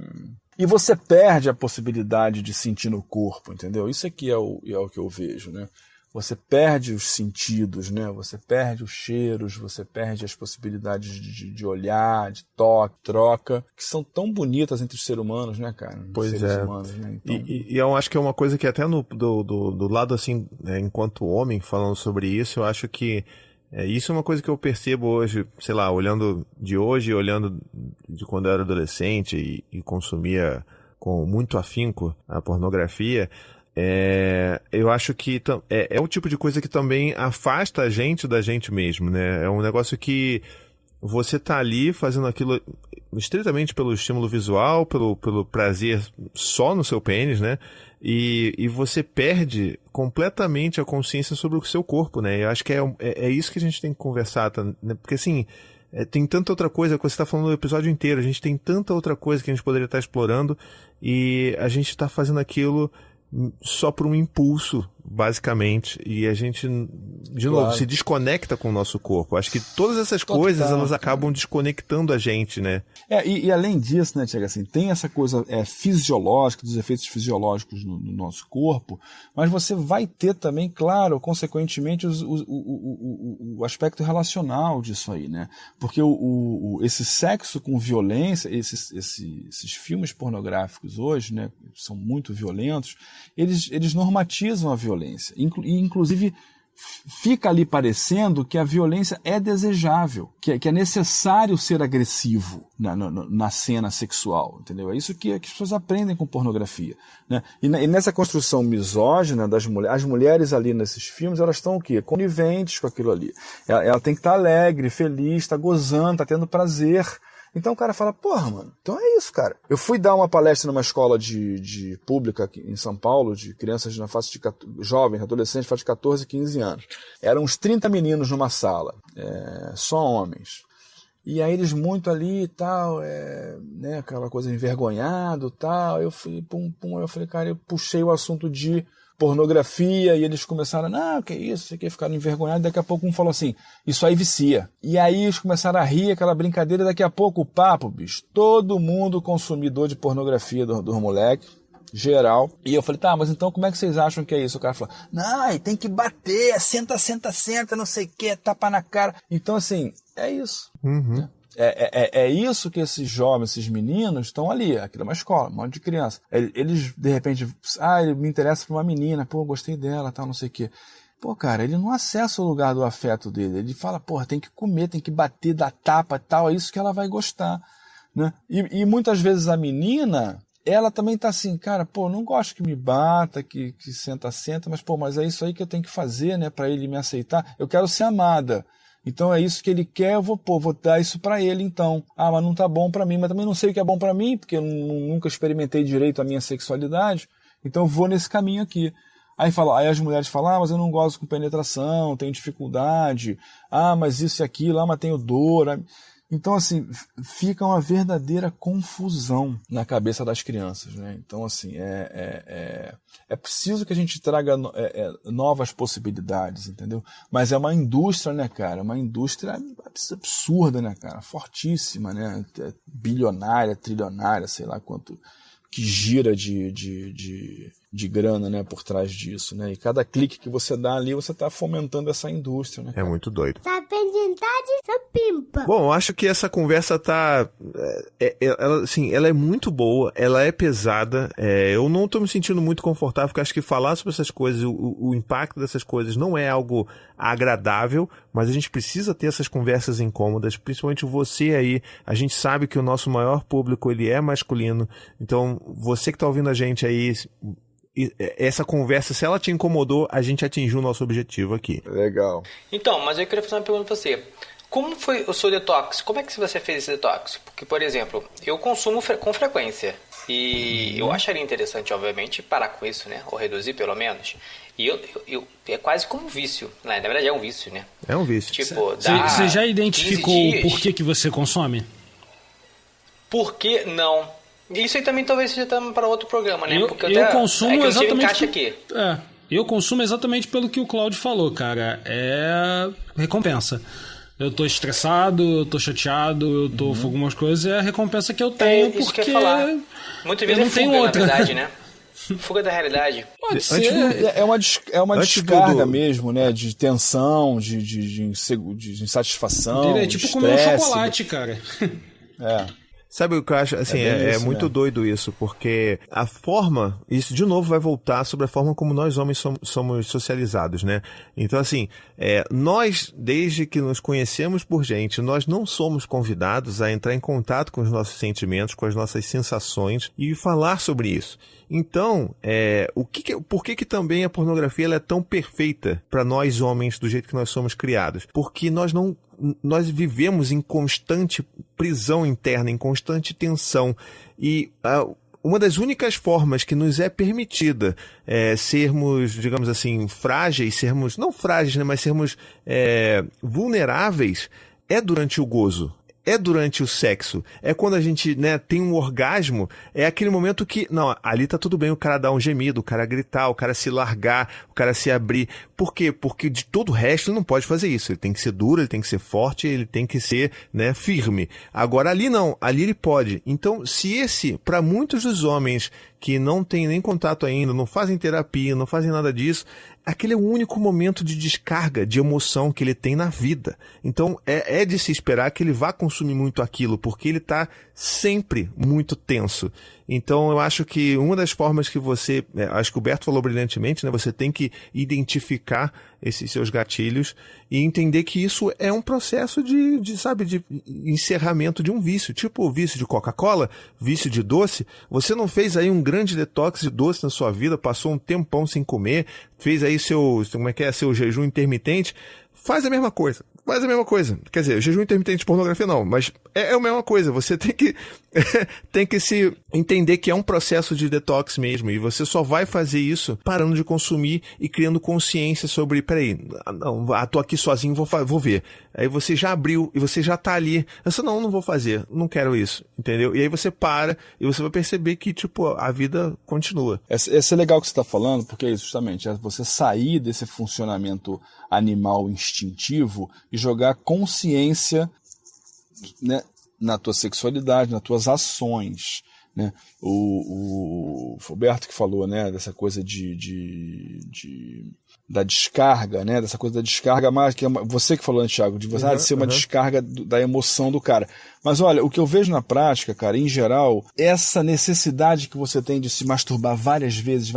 E você perde a possibilidade de sentir no corpo, entendeu? Isso aqui é o que eu vejo, né? Você perde os sentidos, né? Você perde os cheiros, você perde as possibilidades de olhar, de toque, troca, que são tão bonitas entre os seres humanos, né, cara? Pois seres é. Humanos, né? Então... E eu acho que é uma coisa que até do lado, assim, enquanto homem, falando sobre isso, eu acho que isso é uma coisa que eu percebo hoje, sei lá, olhando de hoje, olhando de quando eu era adolescente e consumia com muito afinco a pornografia. Eu acho que é o tipo de coisa que também afasta a gente da gente mesmo, né? É um negócio que você tá ali fazendo aquilo estritamente pelo estímulo visual, pelo prazer só no seu pênis, né? E você perde completamente a consciência sobre o seu corpo, né? Eu acho que é isso que a gente tem que conversar, tá? Porque assim, tem tanta outra coisa que você está falando no episódio inteiro, a gente tem tanta outra coisa que a gente poderia estar explorando e a gente está fazendo aquilo só por um impulso, basicamente, e a gente, de novo, se desconecta com o nosso corpo. Acho que todas essas coisas, elas acabam desconectando a gente, né? E além disso, né, Tiago, assim, tem essa coisa fisiológica, dos efeitos fisiológicos no nosso corpo, mas você vai ter também, claro, consequentemente, o aspecto relacional disso aí, né? Porque esse sexo com violência, esses filmes pornográficos hoje, né, são muito violentos, eles normatizam a violência. Inclusive, fica ali parecendo que a violência é desejável, que é necessário ser agressivo na cena sexual, entendeu? É isso que as pessoas aprendem com pornografia, né? E nessa construção misógina das mulheres, as mulheres ali nesses filmes, elas estão o quê? Coniventes com aquilo ali. Ela tem que estar alegre, feliz, está gozando, está tendo prazer. Então o cara fala, porra, mano, então é isso, cara. Eu fui dar uma palestra numa escola de pública aqui em São Paulo, de crianças na faixa de jovens, adolescentes, faixa de 14, 15 anos. Eram uns 30 meninos numa sala, só homens. E aí eles muito ali e tal, né, aquela coisa envergonhado e tal. Eu fui, eu falei, cara, eu puxei o assunto de pornografia e eles começaram, não, que isso, você quer ficar envergonhado. Daqui a pouco um falou assim, isso aí vicia. E aí eles começaram a rir, aquela brincadeira, daqui a pouco o papo, bicho, todo mundo consumidor de pornografia dos moleques, geral. E eu falei, tá, mas então como é que vocês acham que é isso? O cara falou, não, tem que bater, senta, não sei o que, tapa na cara. Então, assim, é isso. Uhum. É isso que esses jovens, esses meninos estão ali. Aquilo é uma escola, um monte de criança. Eles, de repente, ele me interessa por uma menina, pô, gostei dela, tal, não sei o quê. Pô, cara, ele não acessa o lugar do afeto dele. Ele fala, porra, tem que comer, tem que bater, dar tapa e tal, é isso que ela vai gostar, né? E muitas vezes a menina, ela também tá assim, cara, pô, não gosto que me bata, que senta, mas, pô, mas é isso aí que eu tenho que fazer, né, pra ele me aceitar. Eu quero ser amada. Então é isso que ele quer, eu vou dar isso pra ele então. Ah, mas não tá bom pra mim, mas também não sei o que é bom pra mim, porque eu nunca experimentei direito a minha sexualidade, então eu vou nesse caminho aqui. Aí as mulheres falam, mas eu não gosto com penetração, tenho dificuldade, mas isso e aquilo, mas tenho dor. Então, assim, fica uma verdadeira confusão na cabeça das crianças, né? Então, assim, é preciso que a gente traga novas possibilidades, entendeu? Mas é uma indústria, né, cara? Uma indústria absurda, né, cara? Fortíssima, né? Bilionária, trilionária, sei lá quanto que gira de grana, né, por trás disso, né? E cada clique que você dá ali, você está fomentando essa indústria, né? É muito doido. Tá pendentade, sua pimpa. Bom, eu acho que essa conversa tá... ela é muito boa, ela é pesada. Eu não tô me sentindo muito confortável, porque acho que falar sobre essas coisas, o impacto dessas coisas não é algo agradável, mas a gente precisa ter essas conversas incômodas, principalmente você aí. A gente sabe que o nosso maior público, ele é masculino. Então, você que tá ouvindo a gente aí... essa conversa, se ela te incomodou, a gente atingiu o nosso objetivo aqui. Legal. Então, mas eu queria fazer uma pergunta pra você. Como foi o seu detox? Como é que você fez esse detox? Porque, por exemplo, eu consumo com frequência. E eu acharia interessante, obviamente, parar com isso, né? Ou reduzir, pelo menos. E é quase como um vício. Na verdade, é um vício, né? É um vício. Tipo, você já identificou o porquê que você consome? Por que não? Isso aí também talvez seja para outro programa, né? Porque eu consumo exatamente... aqui. Eu consumo exatamente pelo que o Cláudio falou, cara. É recompensa. Eu tô estressado, eu tô chateado, eu tô com algumas coisas, é a recompensa que eu tenho, isso porque que eu ia falar. Muitas vezes eu não tenho outra. Na verdade, né? Fuga da realidade. Pode ser. É uma descarga mesmo, né? De tensão, de insatisfação. É tipo comer um chocolate, cara. Sabe o que eu acho? Assim, é muito doido isso, porque a forma, isso de novo vai voltar sobre a forma como nós homens somos socializados, né? Então, assim, nós, desde que nos conhecemos por gente, nós não somos convidados a entrar em contato com os nossos sentimentos, com as nossas sensações e falar sobre isso. Então, por que também a pornografia ela é tão perfeita para nós homens do jeito que nós somos criados? Porque nós vivemos em constante prisão interna, em constante tensão. E uma das únicas formas que nos é permitida sermos, digamos assim, frágeis, não frágeis, né, mas sermos vulneráveis, é durante o gozo. É durante o sexo, é quando a gente, né, tem um orgasmo, é aquele momento que, não, ali tá tudo bem o cara dar um gemido, o cara gritar, o cara se largar, o cara se abrir. Por quê? Porque de todo o resto ele não pode fazer isso. Ele tem que ser duro, ele tem que ser forte, ele tem que ser, né, firme. Agora ali não, ali ele pode. Então, se para muitos dos homens que não têm nem contato ainda, não fazem terapia, não fazem nada disso, aquele é o único momento de descarga, de emoção que ele tem na vida. Então, é de se esperar que ele vá consumir muito aquilo, porque ele está sempre muito tenso. Então, eu acho que uma das formas que acho que o Berto falou brilhantemente, né? Você tem que identificar esses seus gatilhos e entender que isso é um processo de encerramento de um vício. Tipo o vício de Coca-Cola, vício de doce. Você não fez aí um grande detox de doce na sua vida, passou um tempão sem comer, fez aí seu jejum intermitente. Faz a mesma coisa. quase a mesma coisa. Quer dizer, jejum intermitente de pornografia não, mas é a mesma coisa. Você tem que, tem que se entender que é um processo de detox mesmo, e você só vai fazer isso parando de consumir e criando consciência sobre, peraí, não, tô aqui sozinho, vou ver. Aí você já abriu e você já tá ali. Eu não vou fazer, não quero isso, entendeu? E aí você para e você vai perceber que, tipo, a vida continua. Esse é legal que você está falando, porque é isso, justamente, é você sair desse funcionamento animal instintivo e jogar consciência, né, na tua sexualidade, nas tuas ações, né? O Roberto que falou, né, dessa coisa da descarga, né, dessa coisa da descarga, mais que você que falou, né, Thiago, de ser uma descarga da emoção do cara. Mas olha, o que eu vejo na prática, cara, em geral, essa necessidade que você tem de se masturbar várias vezes,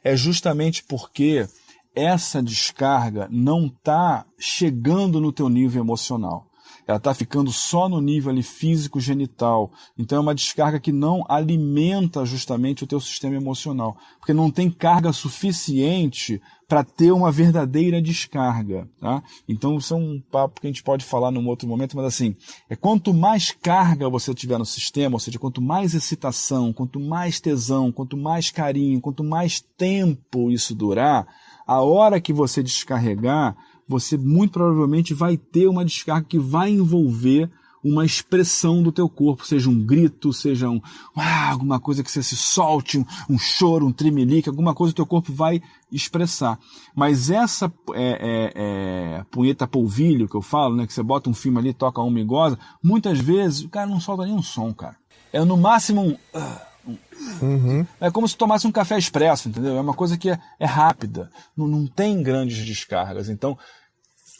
é justamente porque essa descarga não está chegando no teu nível emocional. Ela está ficando só no nível ali físico, genital. Então é uma descarga que não alimenta justamente o teu sistema emocional, porque não tem carga suficiente para ter uma verdadeira descarga, tá? Então isso é um papo que a gente pode falar num outro momento, mas assim, quanto mais carga você tiver no sistema, ou seja, quanto mais excitação, quanto mais tesão, quanto mais carinho, quanto mais tempo isso durar, a hora que você descarregar, você muito provavelmente vai ter uma descarga que vai envolver uma expressão do teu corpo, seja um grito, seja alguma coisa que você se solte, um choro, um tremelique, alguma coisa que o teu corpo vai expressar. Mas essa punheta polvilho que eu falo, né, que você bota um filme ali, toca uma goza, muitas vezes o cara não solta nenhum som, cara. É no máximo É como se tomasse um café expresso, entendeu? É uma coisa que é rápida, não tem grandes descargas. Então,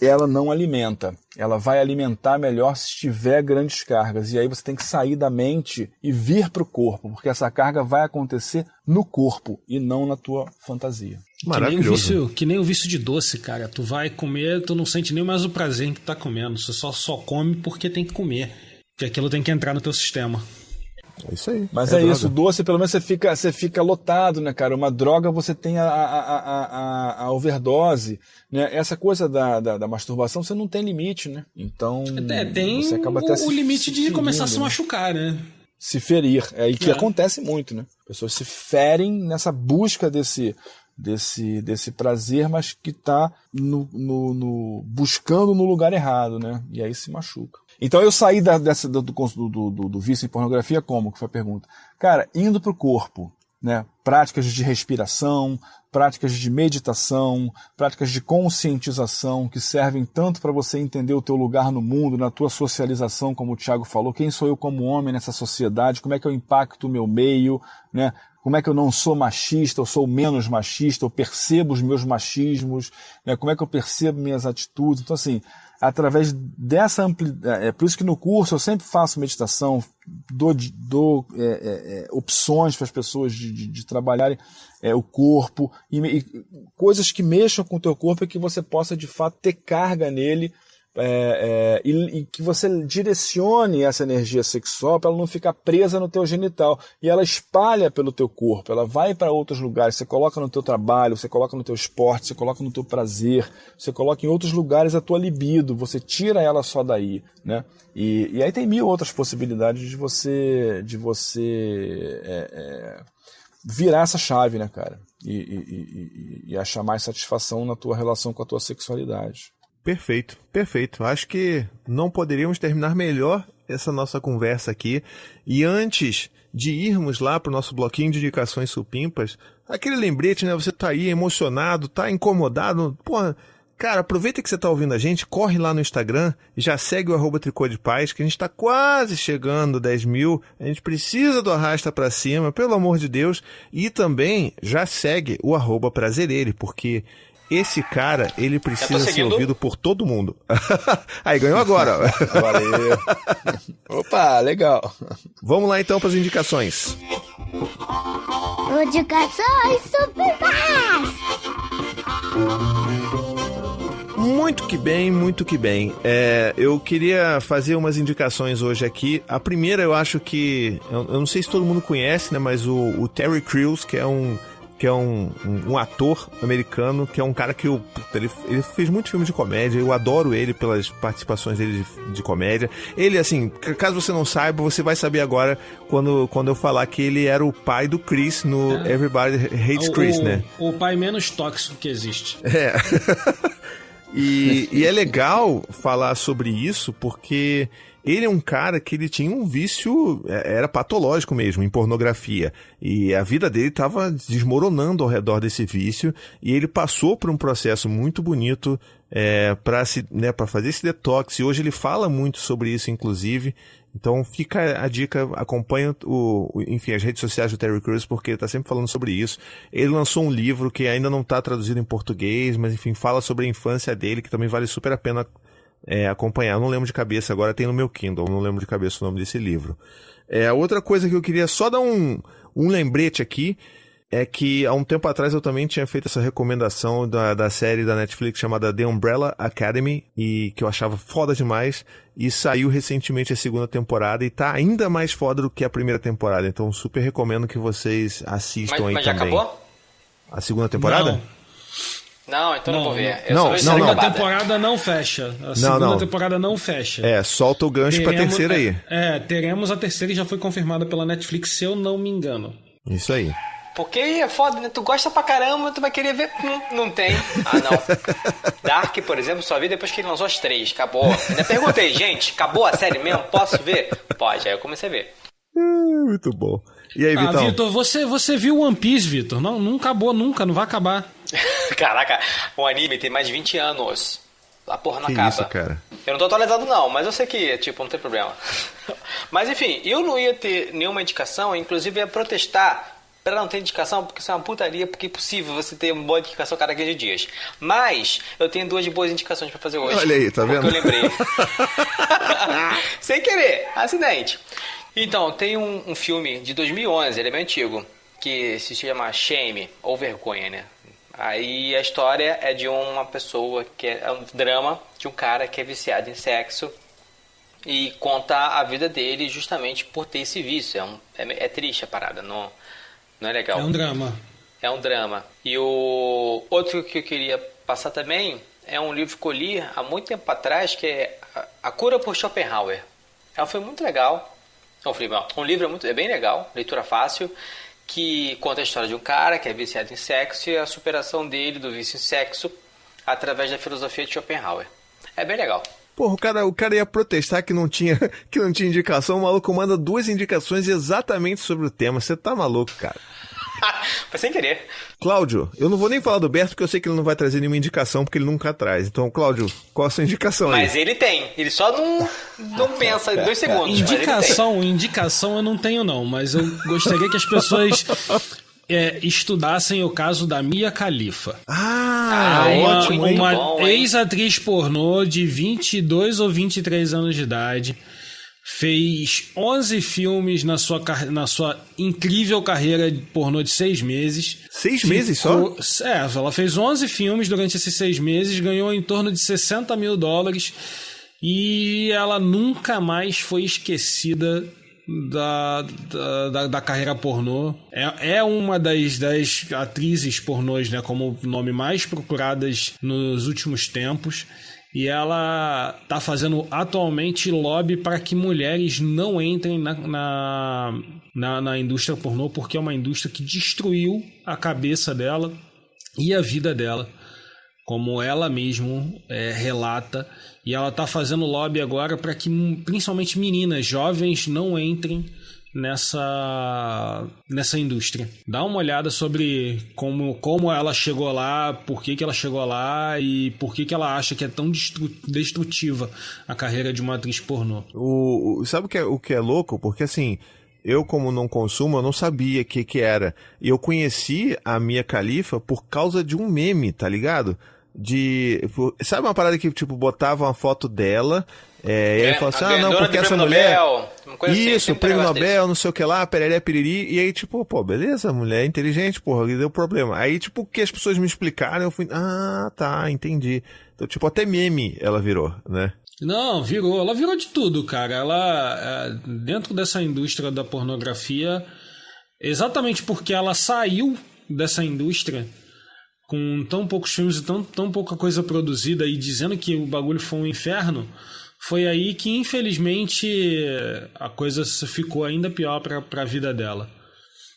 ela não alimenta. Ela vai alimentar melhor se tiver grandes cargas. E aí você tem que sair da mente e vir para o corpo, porque essa carga vai acontecer no corpo e não na tua fantasia. Maravilhoso. Que nem o vício de doce, cara. Tu vai comer, tu não sente nem mais o prazer em que tá comendo. Você só come porque tem que comer. Porque aquilo tem que entrar no teu sistema. É isso aí. Mas é isso, doce, pelo menos você fica lotado, né, cara? Uma droga, você tem a overdose, né? Essa coisa da masturbação, você não tem limite, né? Então, tem você acaba até o limite de começar a se machucar, né? Se ferir. É aí que acontece muito, né? Pessoas se ferem nessa busca desse prazer, mas que está buscando no lugar errado, né? E aí se machuca. Então eu saí do vício em pornografia como? Que foi a pergunta. Cara, indo para o corpo, né? Práticas de respiração, práticas de meditação, práticas de conscientização que servem tanto para você entender o teu lugar no mundo, na tua socialização, como o Thiago falou, quem sou eu como homem nessa sociedade, como é que eu impacto o meu meio, né? Como é que eu não sou machista, eu sou menos machista, eu percebo os meus machismos, né? Como é que eu percebo minhas atitudes. Então, assim, através dessa amplitude, por isso que no curso eu sempre faço meditação, dou opções para as pessoas de trabalharem o corpo, e coisas que mexam com o teu corpo e que você possa, de fato, ter carga nele, e que você direcione essa energia sexual para ela não ficar presa no teu genital, e ela espalha pelo teu corpo, ela vai para outros lugares, você coloca no teu trabalho, você coloca no teu esporte, você coloca no teu prazer, você coloca em outros lugares a tua libido, você tira ela só daí, né? E aí tem mil outras possibilidades de você virar essa chave, né, cara? E achar mais satisfação na tua relação com a tua sexualidade. Perfeito, perfeito. Acho que não poderíamos terminar melhor essa nossa conversa aqui. E antes de irmos lá para o nosso bloquinho de indicações supimpas, aquele lembrete, né? Você tá aí emocionado, tá incomodado. Porra, cara, aproveita que você tá ouvindo a gente, corre lá no Instagram e já segue o @Tricô de Paz, que a gente tá quase chegando 10 mil. A gente precisa do arrasta pra cima, pelo amor de Deus. E também já segue o @Prazerele, porque esse cara, ele precisa ser ouvido por todo mundo. Aí, ganhou agora. Valeu. Opa, legal. Vamos lá então para as indicações. Indicações supimpas! Muito que bem, muito que bem. Eu queria fazer umas indicações hoje aqui. A primeira, eu acho que... Eu não sei se todo mundo conhece, né? Mas o Terry Crews, que é um que é um ator americano, que é um cara que ele fez muitos filmes de comédia, eu adoro ele pelas participações dele de comédia. Ele, assim, caso você não saiba, você vai saber agora quando eu falar que ele era o pai do Chris no Everybody Hates Chris, né? O pai menos tóxico que existe. É. E é legal falar sobre isso porque ele é um cara que ele tinha um vício, era patológico mesmo, em pornografia. E a vida dele estava desmoronando ao redor desse vício. E ele passou por um processo muito bonito para fazer esse detox. E hoje ele fala muito sobre isso, inclusive. Então fica a dica, acompanha enfim, as redes sociais do Terry Crews, porque ele está sempre falando sobre isso. Ele lançou um livro que ainda não está traduzido em português, mas enfim, fala sobre a infância dele, que também vale super a pena acompanhar. Eu não lembro de cabeça, agora tem no meu Kindle, não lembro de cabeça o nome desse livro. Outra coisa que eu queria só dar um lembrete aqui, é que há um tempo atrás eu também tinha feito essa recomendação da série da Netflix chamada The Umbrella Academy, e que eu achava foda demais, e saiu recentemente a segunda temporada e tá ainda mais foda do que a primeira temporada, então super recomendo que vocês assistam mas aí já também. Acabou? A segunda temporada? Não, então não vou ver. A segunda temporada não fecha. A segunda temporada não fecha. Solta o gancho pra terceira aí. Teremos a terceira e já foi confirmada pela Netflix, se eu não me engano. Isso aí. Porque é foda, né? Tu gosta pra caramba, tu vai querer ver. Não tem. Ah, não. Dark, por exemplo, só vi depois que ele lançou as 3. Acabou. Ainda perguntei, gente, acabou a série mesmo? Posso ver? Pode. Aí eu comecei a ver. Muito bom. E aí, Vitão? Vitor, você viu One Piece, Vitor? Não acabou nunca, não vai acabar. Caraca, o anime tem mais de 20 anos. A porra não que acaba. Isso, cara? Eu não tô atualizado não, mas eu sei que, tipo, não tem problema. Mas enfim, eu não ia ter nenhuma indicação, inclusive ia protestar pra não ter indicação, porque isso é uma putaria, porque é impossível você ter uma boa indicação cada 15 dias. Mas eu tenho 2 boas indicações pra fazer hoje. Olha aí, tá vendo? Porque eu lembrei. Sem querer, acidente. Então, tem um filme de 2011, ele é bem antigo, que se chama Shame, ou Vergonha, né? Aí a história é de uma pessoa que é um drama de um cara que é viciado em sexo e conta a vida dele justamente por ter esse vício. É triste a parada, não é legal. É um drama. É um drama. E o outro que eu queria passar também é um livro que eu li há muito tempo atrás, que é A Cura por Schopenhauer. É um filme muito legal. Um livro é bem legal, leitura fácil, que conta a história de um cara que é viciado em sexo e a superação dele do vício em sexo através da filosofia de Schopenhauer. É bem legal. Porra, o cara ia protestar que não tinha indicação, o maluco manda 2 indicações exatamente sobre o tema. Você tá maluco, cara. Foi sem querer. Cláudio, eu não vou nem falar do Berto, porque eu sei que ele não vai trazer nenhuma indicação, porque ele nunca traz. Então, Cláudio, qual a sua indicação aí? Mas ele tem. Ele só não pensa em 2 segundos. Indicação eu não tenho não, mas eu gostaria que as pessoas estudassem o caso da Mia Khalifa. Ótimo, hein? Uma ex-atriz pornô de 22 ou 23 anos de idade. Fez 11 filmes na sua incrível carreira de pornô de 6 meses. 6 meses só? Ela fez 11 filmes durante esses 6 meses, ganhou em torno de $60 mil e ela nunca mais foi esquecida da carreira pornô. É uma das atrizes pornôs, né, como nome mais procuradas nos últimos tempos. E ela está fazendo atualmente lobby para que mulheres não entrem na indústria pornô, porque é uma indústria que destruiu a cabeça dela e a vida dela, como ela mesmo relata. E ela está fazendo lobby agora para que principalmente meninas jovens não entrem nessa indústria. Dá uma olhada sobre como ela chegou lá, por que ela chegou lá e por que ela acha que é tão destrutiva a carreira de uma atriz pornô. Sabe o que é louco? Porque assim, eu como não consumo, eu não sabia o que era. E eu conheci a Mia Khalifa por causa de um meme, tá ligado? Sabe uma parada que tipo botava uma foto dela e aí falava assim, não, porque essa mulher isso, assim, prêmio Nobel, não sei o que lá, pereré, piriri, e aí tipo, beleza, mulher é inteligente, porra, deu problema. Aí tipo, o que as pessoas me explicaram, eu fui, tá, entendi. Então tipo, até meme ela virou, né? Não, ela virou de tudo, cara. Ela, dentro dessa indústria da pornografia, exatamente porque ela saiu dessa indústria, com tão poucos filmes e tão pouca coisa produzida, e dizendo que o bagulho foi um inferno, foi aí que, infelizmente, a coisa ficou ainda pior para a vida dela.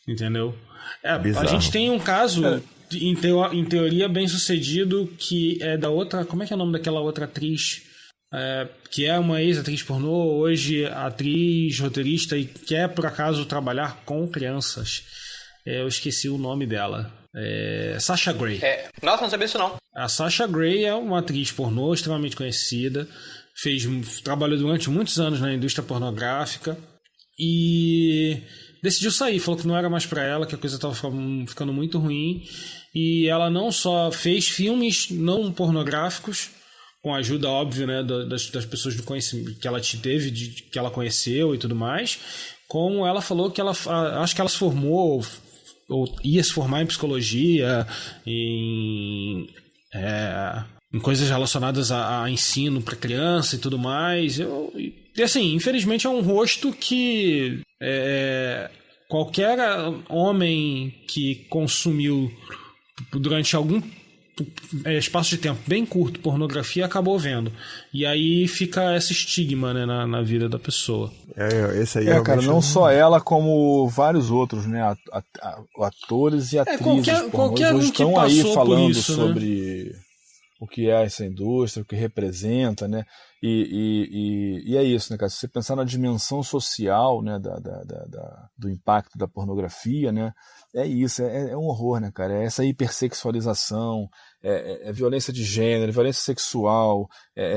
Entendeu? A gente tem um caso, em teoria, bem sucedido, que é da outra... Como é que é o nome daquela outra atriz? Que é uma ex-atriz pornô, hoje atriz, roteirista, e quer, por acaso, trabalhar com crianças. Eu esqueci o nome dela. Sasha Grey. Nossa, não sabia isso não. A Sasha Grey é uma atriz pornô extremamente conhecida, trabalhou durante muitos anos na indústria pornográfica e decidiu sair, falou que não era mais pra ela, que a coisa estava ficando muito ruim, e ela não só fez filmes não pornográficos, com a ajuda, óbvio, né, das pessoas do conhecimento que ela teve, que ela conheceu e tudo mais, como ela falou que acho que ela se formou ou ia se formar em psicologia, em coisas relacionadas a ensino para criança e tudo mais. E assim, infelizmente é um rosto que qualquer homem que consumiu durante algum espaço de tempo bem curto pornografia acabou vendo. E aí fica esse estigma, né, na vida da pessoa. Esse aí cara, não só ela, como vários outros, né, atores e atrizes qualquer um que estão passou aí por falando isso, sobre, né, o que é essa indústria, o que representa, né, e é isso, né, cara, se você pensar na dimensão social, né, do impacto da pornografia, né, é isso, é um horror, né, cara, é essa hipersexualização, é violência de gênero, violência sexual,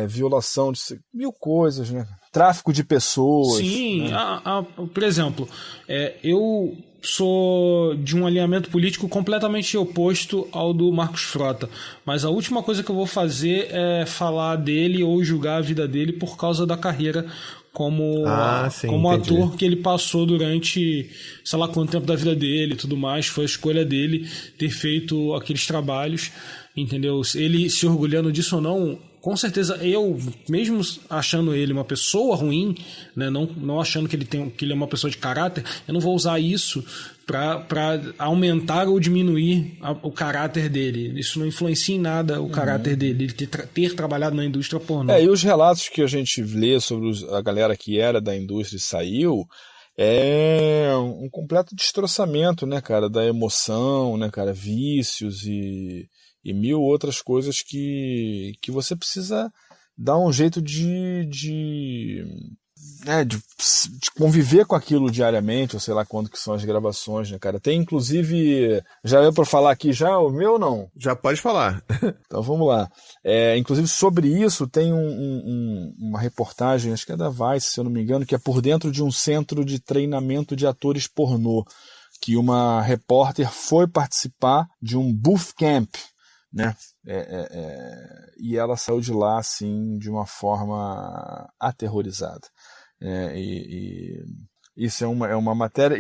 violação de mil coisas, né, tráfico de pessoas. Sim, né? Por exemplo, eu sou de um alinhamento político completamente oposto ao do Marcos Frota, mas a última coisa que eu vou fazer é falar dele ou julgar a vida dele por causa da carreira como ator que ele passou durante sei lá quanto tempo da vida dele e tudo mais. Foi a escolha dele ter feito aqueles trabalhos, entendeu? Ele se orgulhando disso ou não, com certeza eu, mesmo achando ele uma pessoa ruim, né, não achando que ele é uma pessoa de caráter, eu não vou usar isso para aumentar ou diminuir o caráter dele. Isso não influencia em nada o caráter dele, ele ter trabalhado na indústria pornô. E os relatos que a gente lê sobre a galera que era da indústria e saiu, é um completo destroçamento, né, cara, da emoção, né, cara, vícios e mil outras coisas que você precisa dar um jeito de conviver com aquilo diariamente, ou sei lá quando que são as gravações, né, cara? Tem, inclusive, já é para falar aqui já, o meu ou não? Já pode falar. Então vamos lá. Inclusive sobre isso tem uma reportagem, acho que é da Vice, se eu não me engano, que é por dentro de um centro de treinamento de atores pornô, que uma repórter foi participar de um booth camp, né? E ela saiu de lá assim de uma forma aterrorizada. Isso é uma matéria,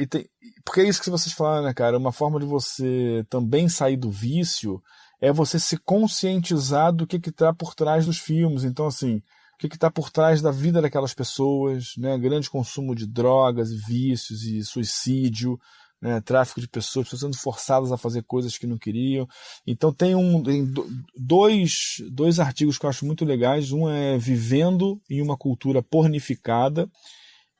porque é isso que vocês falaram, né, cara? Uma forma de você também sair do vício é você se conscientizar do que está por trás dos filmes. Então, assim, o que está por trás da vida daquelas pessoas, né? Grande consumo de drogas e vícios e suicídio, né, tráfico de pessoas sendo forçadas a fazer coisas que não queriam. Então tem dois artigos que eu acho muito legais. Um é Vivendo em uma Cultura Pornificada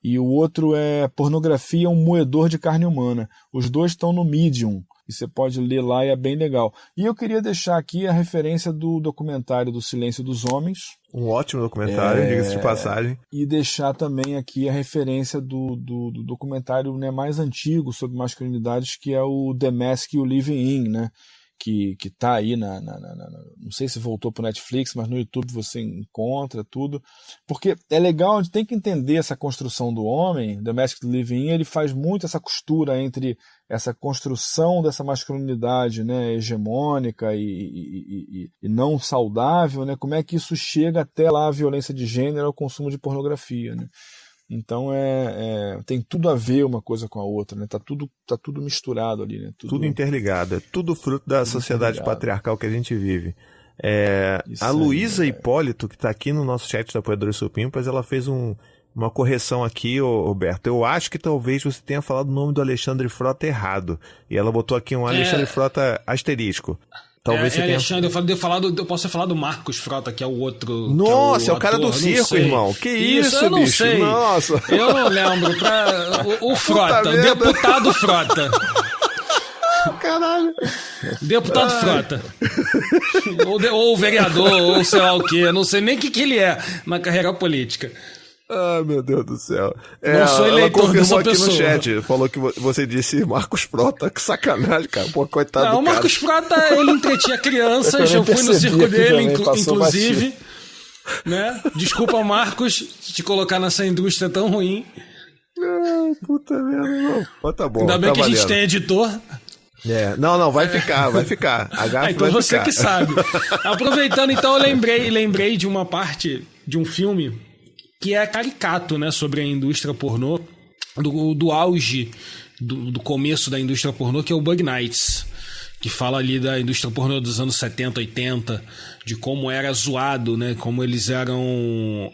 e o outro é Pornografia, um Moedor de Carne Humana. Os dois estão no Medium e você pode ler lá e é bem legal. E eu queria deixar aqui a referência do documentário do Silêncio dos Homens. Um ótimo documentário, diga-se de passagem. E deixar também aqui a referência do documentário, né, mais antigo sobre masculinidades, que é o The Mask You Living In, né? Que tá aí não sei se voltou pro Netflix, mas no YouTube você encontra tudo, porque é legal, a gente tem que entender essa construção do homem. The Mask Living In, ele faz muito essa costura entre essa construção dessa masculinidade, né, hegemônica e não saudável, né, como é que isso chega até lá a violência de gênero, ao consumo de pornografia, né? Então tem tudo a ver uma coisa com a outra, né? Tá tudo misturado ali, né? Tudo interligado, é tudo fruto da sociedade patriarcal que a gente vive. A Luísa Hipólito, que está aqui no nosso chat da Apoiadores Supimpas, ela fez um uma correção aqui, Roberto. Eu acho que talvez você tenha falado o nome do Alexandre Frota errado. E ela botou aqui um Alexandre Frota asterisco. Talvez você tenha... Alexandre, eu posso falar do Marcos Frota, que é o outro... Nossa, é o cara do circo, irmão. Que isso, eu não bicho? sei. Nossa. Eu não lembro. O Frota, o deputado Frota. Caralho. Deputado Frota. Ou vereador, ou sei lá o quê. Eu não sei nem o que ele é na carreira política. Ai, meu Deus do céu. Não sou eleitor dessa aqui pessoa. no chat, falou que você disse Marcos Frota. Que sacanagem, cara. Pô, coitado do cara. O Marcos Frota, ele entretinha crianças. Eu fui no circo dele, inclusive. Né? Desculpa, Marcos, te colocar nessa indústria tão ruim. Ai, puta merda, não. Mas tá bom. Ainda bem tá que a gente valendo. tem editor. Não, vai ficar. A gafa Então vai você ficar. que sabe. Aproveitando, então, eu lembrei de uma parte de um filme que é caricato, né, sobre a indústria pornô, do auge, do começo da indústria pornô, que é o Bug Nights, que fala ali da indústria pornô dos anos 70, 80, de como era zoado, né, como eles eram...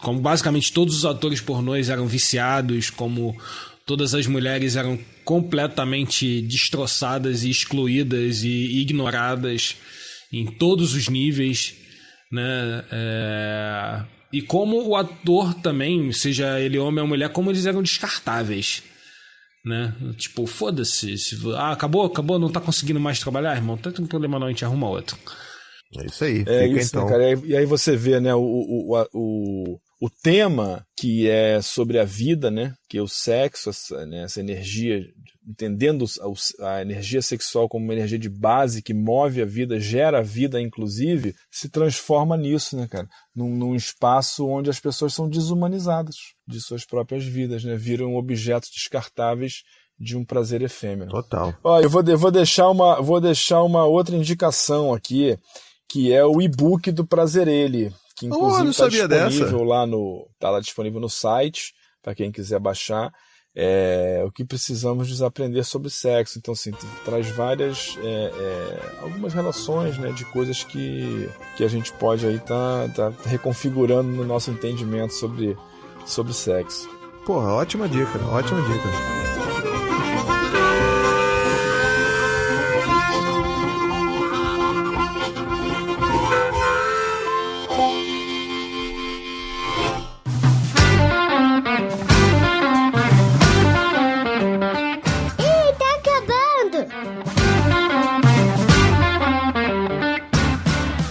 como basicamente todos os atores pornôs eram viciados, como todas as mulheres eram completamente destroçadas e excluídas e ignoradas em todos os níveis, né, e como o ator também, seja ele homem ou mulher, como eles eram descartáveis, né? Tipo, foda-se. Acabou, não tá conseguindo mais trabalhar, irmão? Não tem problema não, a gente arruma outro. É isso aí. É Fica isso, então. né, cara? E aí você vê, né, o tema que é sobre a vida, né? Que é o sexo, essa energia, entendendo a energia sexual como uma energia de base que move a vida, gera a vida, inclusive, se transforma nisso, né, cara? Num espaço onde as pessoas são desumanizadas de suas próprias vidas, né? Viram objetos descartáveis de um prazer efêmero. Total. Ó, eu vou deixar uma outra indicação aqui, que é o e-book do Prazerelli, que inclusive está disponível tá lá disponível no site, para quem quiser baixar. O que precisamos desaprender sobre sexo. Então, assim, traz várias algumas relações, né, de coisas que a gente pode aí tá reconfigurando no nosso entendimento sobre sexo. Porra, ótima dica.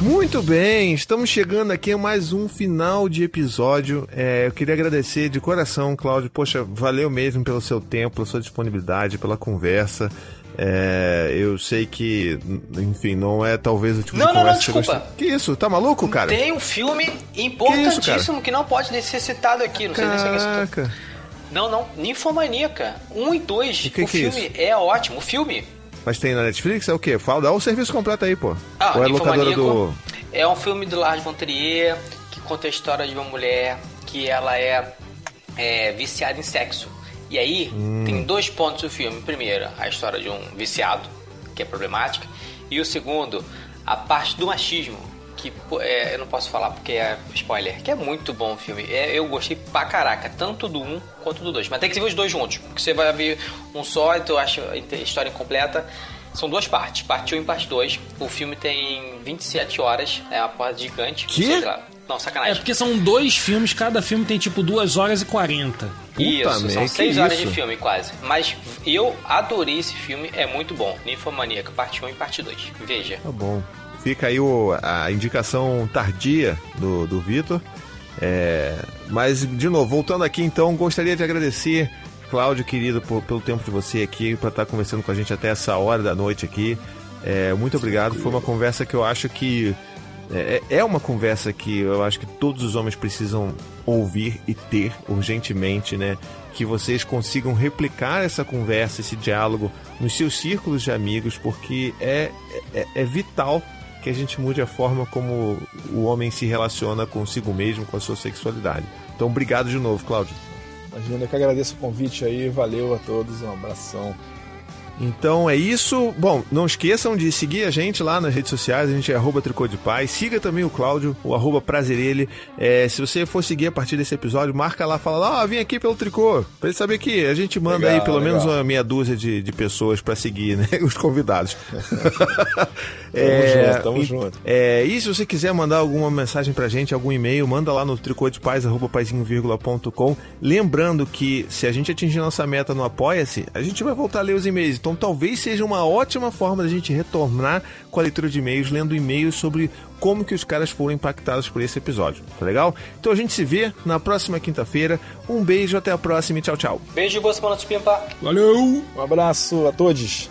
Muito bem, estamos chegando aqui a mais um final de episódio. Eu queria agradecer de coração, Cláudio. Poxa, valeu mesmo pelo seu tempo, pela sua disponibilidade, pela conversa. Eu sei que, enfim, não é talvez o tipo de conversa que você desculpa. gosta. Que isso? Tá maluco, cara? Tem um filme importantíssimo que não pode ser citado aqui. Não sei nem se é Caraca. Não, Ninfomaníaca 1 e 2. O que filme é ótimo. O filme... Mas tem na Netflix? É o quê? Dá o serviço completo aí, pô. Ou é Ninfomaníaco locadora do... É um filme do Lars von Trier que conta a história de uma mulher que ela é viciada em sexo. E aí tem 2 pontos do filme. Primeiro, a história de um viciado, que é problemática. E o segundo, a parte do machismo, que eu não posso falar porque é spoiler, que é muito bom o filme. Eu gostei pra caraca, tanto do 1 quanto do 2. Mas tem que ver os dois juntos, porque você vai ver um só e tu acha a história incompleta. São 2 partes, parte 1 e parte 2. O filme tem 27 horas, é uma porra gigante. Que? Não, sacanagem. Porque são 2 filmes, cada filme tem tipo 2 horas e 40. Isso, são 6 horas de filme quase. Mas eu adorei esse filme, é muito bom. Ninfomaníaca, parte 1 e parte 2. Veja. Tá bom. Fica aí a indicação tardia do Vitor. Mas, de novo, voltando aqui, então, gostaria de agradecer, Cláudio, querido, pelo tempo de você aqui, para estar conversando com a gente até essa hora da noite aqui. Muito obrigado. Foi uma conversa que eu acho que... É uma conversa que eu acho que todos os homens precisam ouvir e ter urgentemente, né? Que vocês consigam replicar essa conversa, esse diálogo nos seus círculos de amigos, porque é vital que a gente mude a forma como o homem se relaciona consigo mesmo, com a sua sexualidade. Então, obrigado de novo, Cláudio. Imagina, eu que agradeço o convite aí, valeu a todos, um abração. Então é isso. Bom, não esqueçam de seguir a gente lá nas redes sociais. A gente é @Tricô de Paz. Siga também o Cláudio, o @Prazerele. Se você for seguir a partir desse episódio, marca lá, fala lá, vim aqui pelo Tricô. Pra ele saber que a gente manda legal, aí pelo menos uma meia dúzia de pessoas pra seguir, né? Os convidados. Tamo junto. E se você quiser mandar alguma mensagem pra gente, algum e-mail, manda lá no tricôdepaz, @paizinho.com. Lembrando que se a gente atingir nossa meta no Apoia-se, a gente vai voltar a ler os e-mails. Então talvez seja uma ótima forma da gente retornar com a leitura de e-mails, lendo e-mails sobre como que os caras foram impactados por esse episódio. Tá legal? Então a gente se vê na próxima quinta-feira. Um beijo, até a próxima e tchau, tchau. Beijo e boa semana dos Pimpa. Valeu! Um abraço a todos.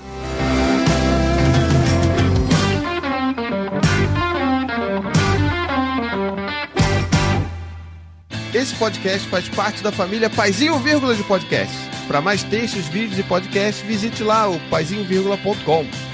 Esse podcast faz parte da família Paizinho Vírgula de Podcast. Para mais textos, vídeos e podcasts, visite lá o paizinho.com.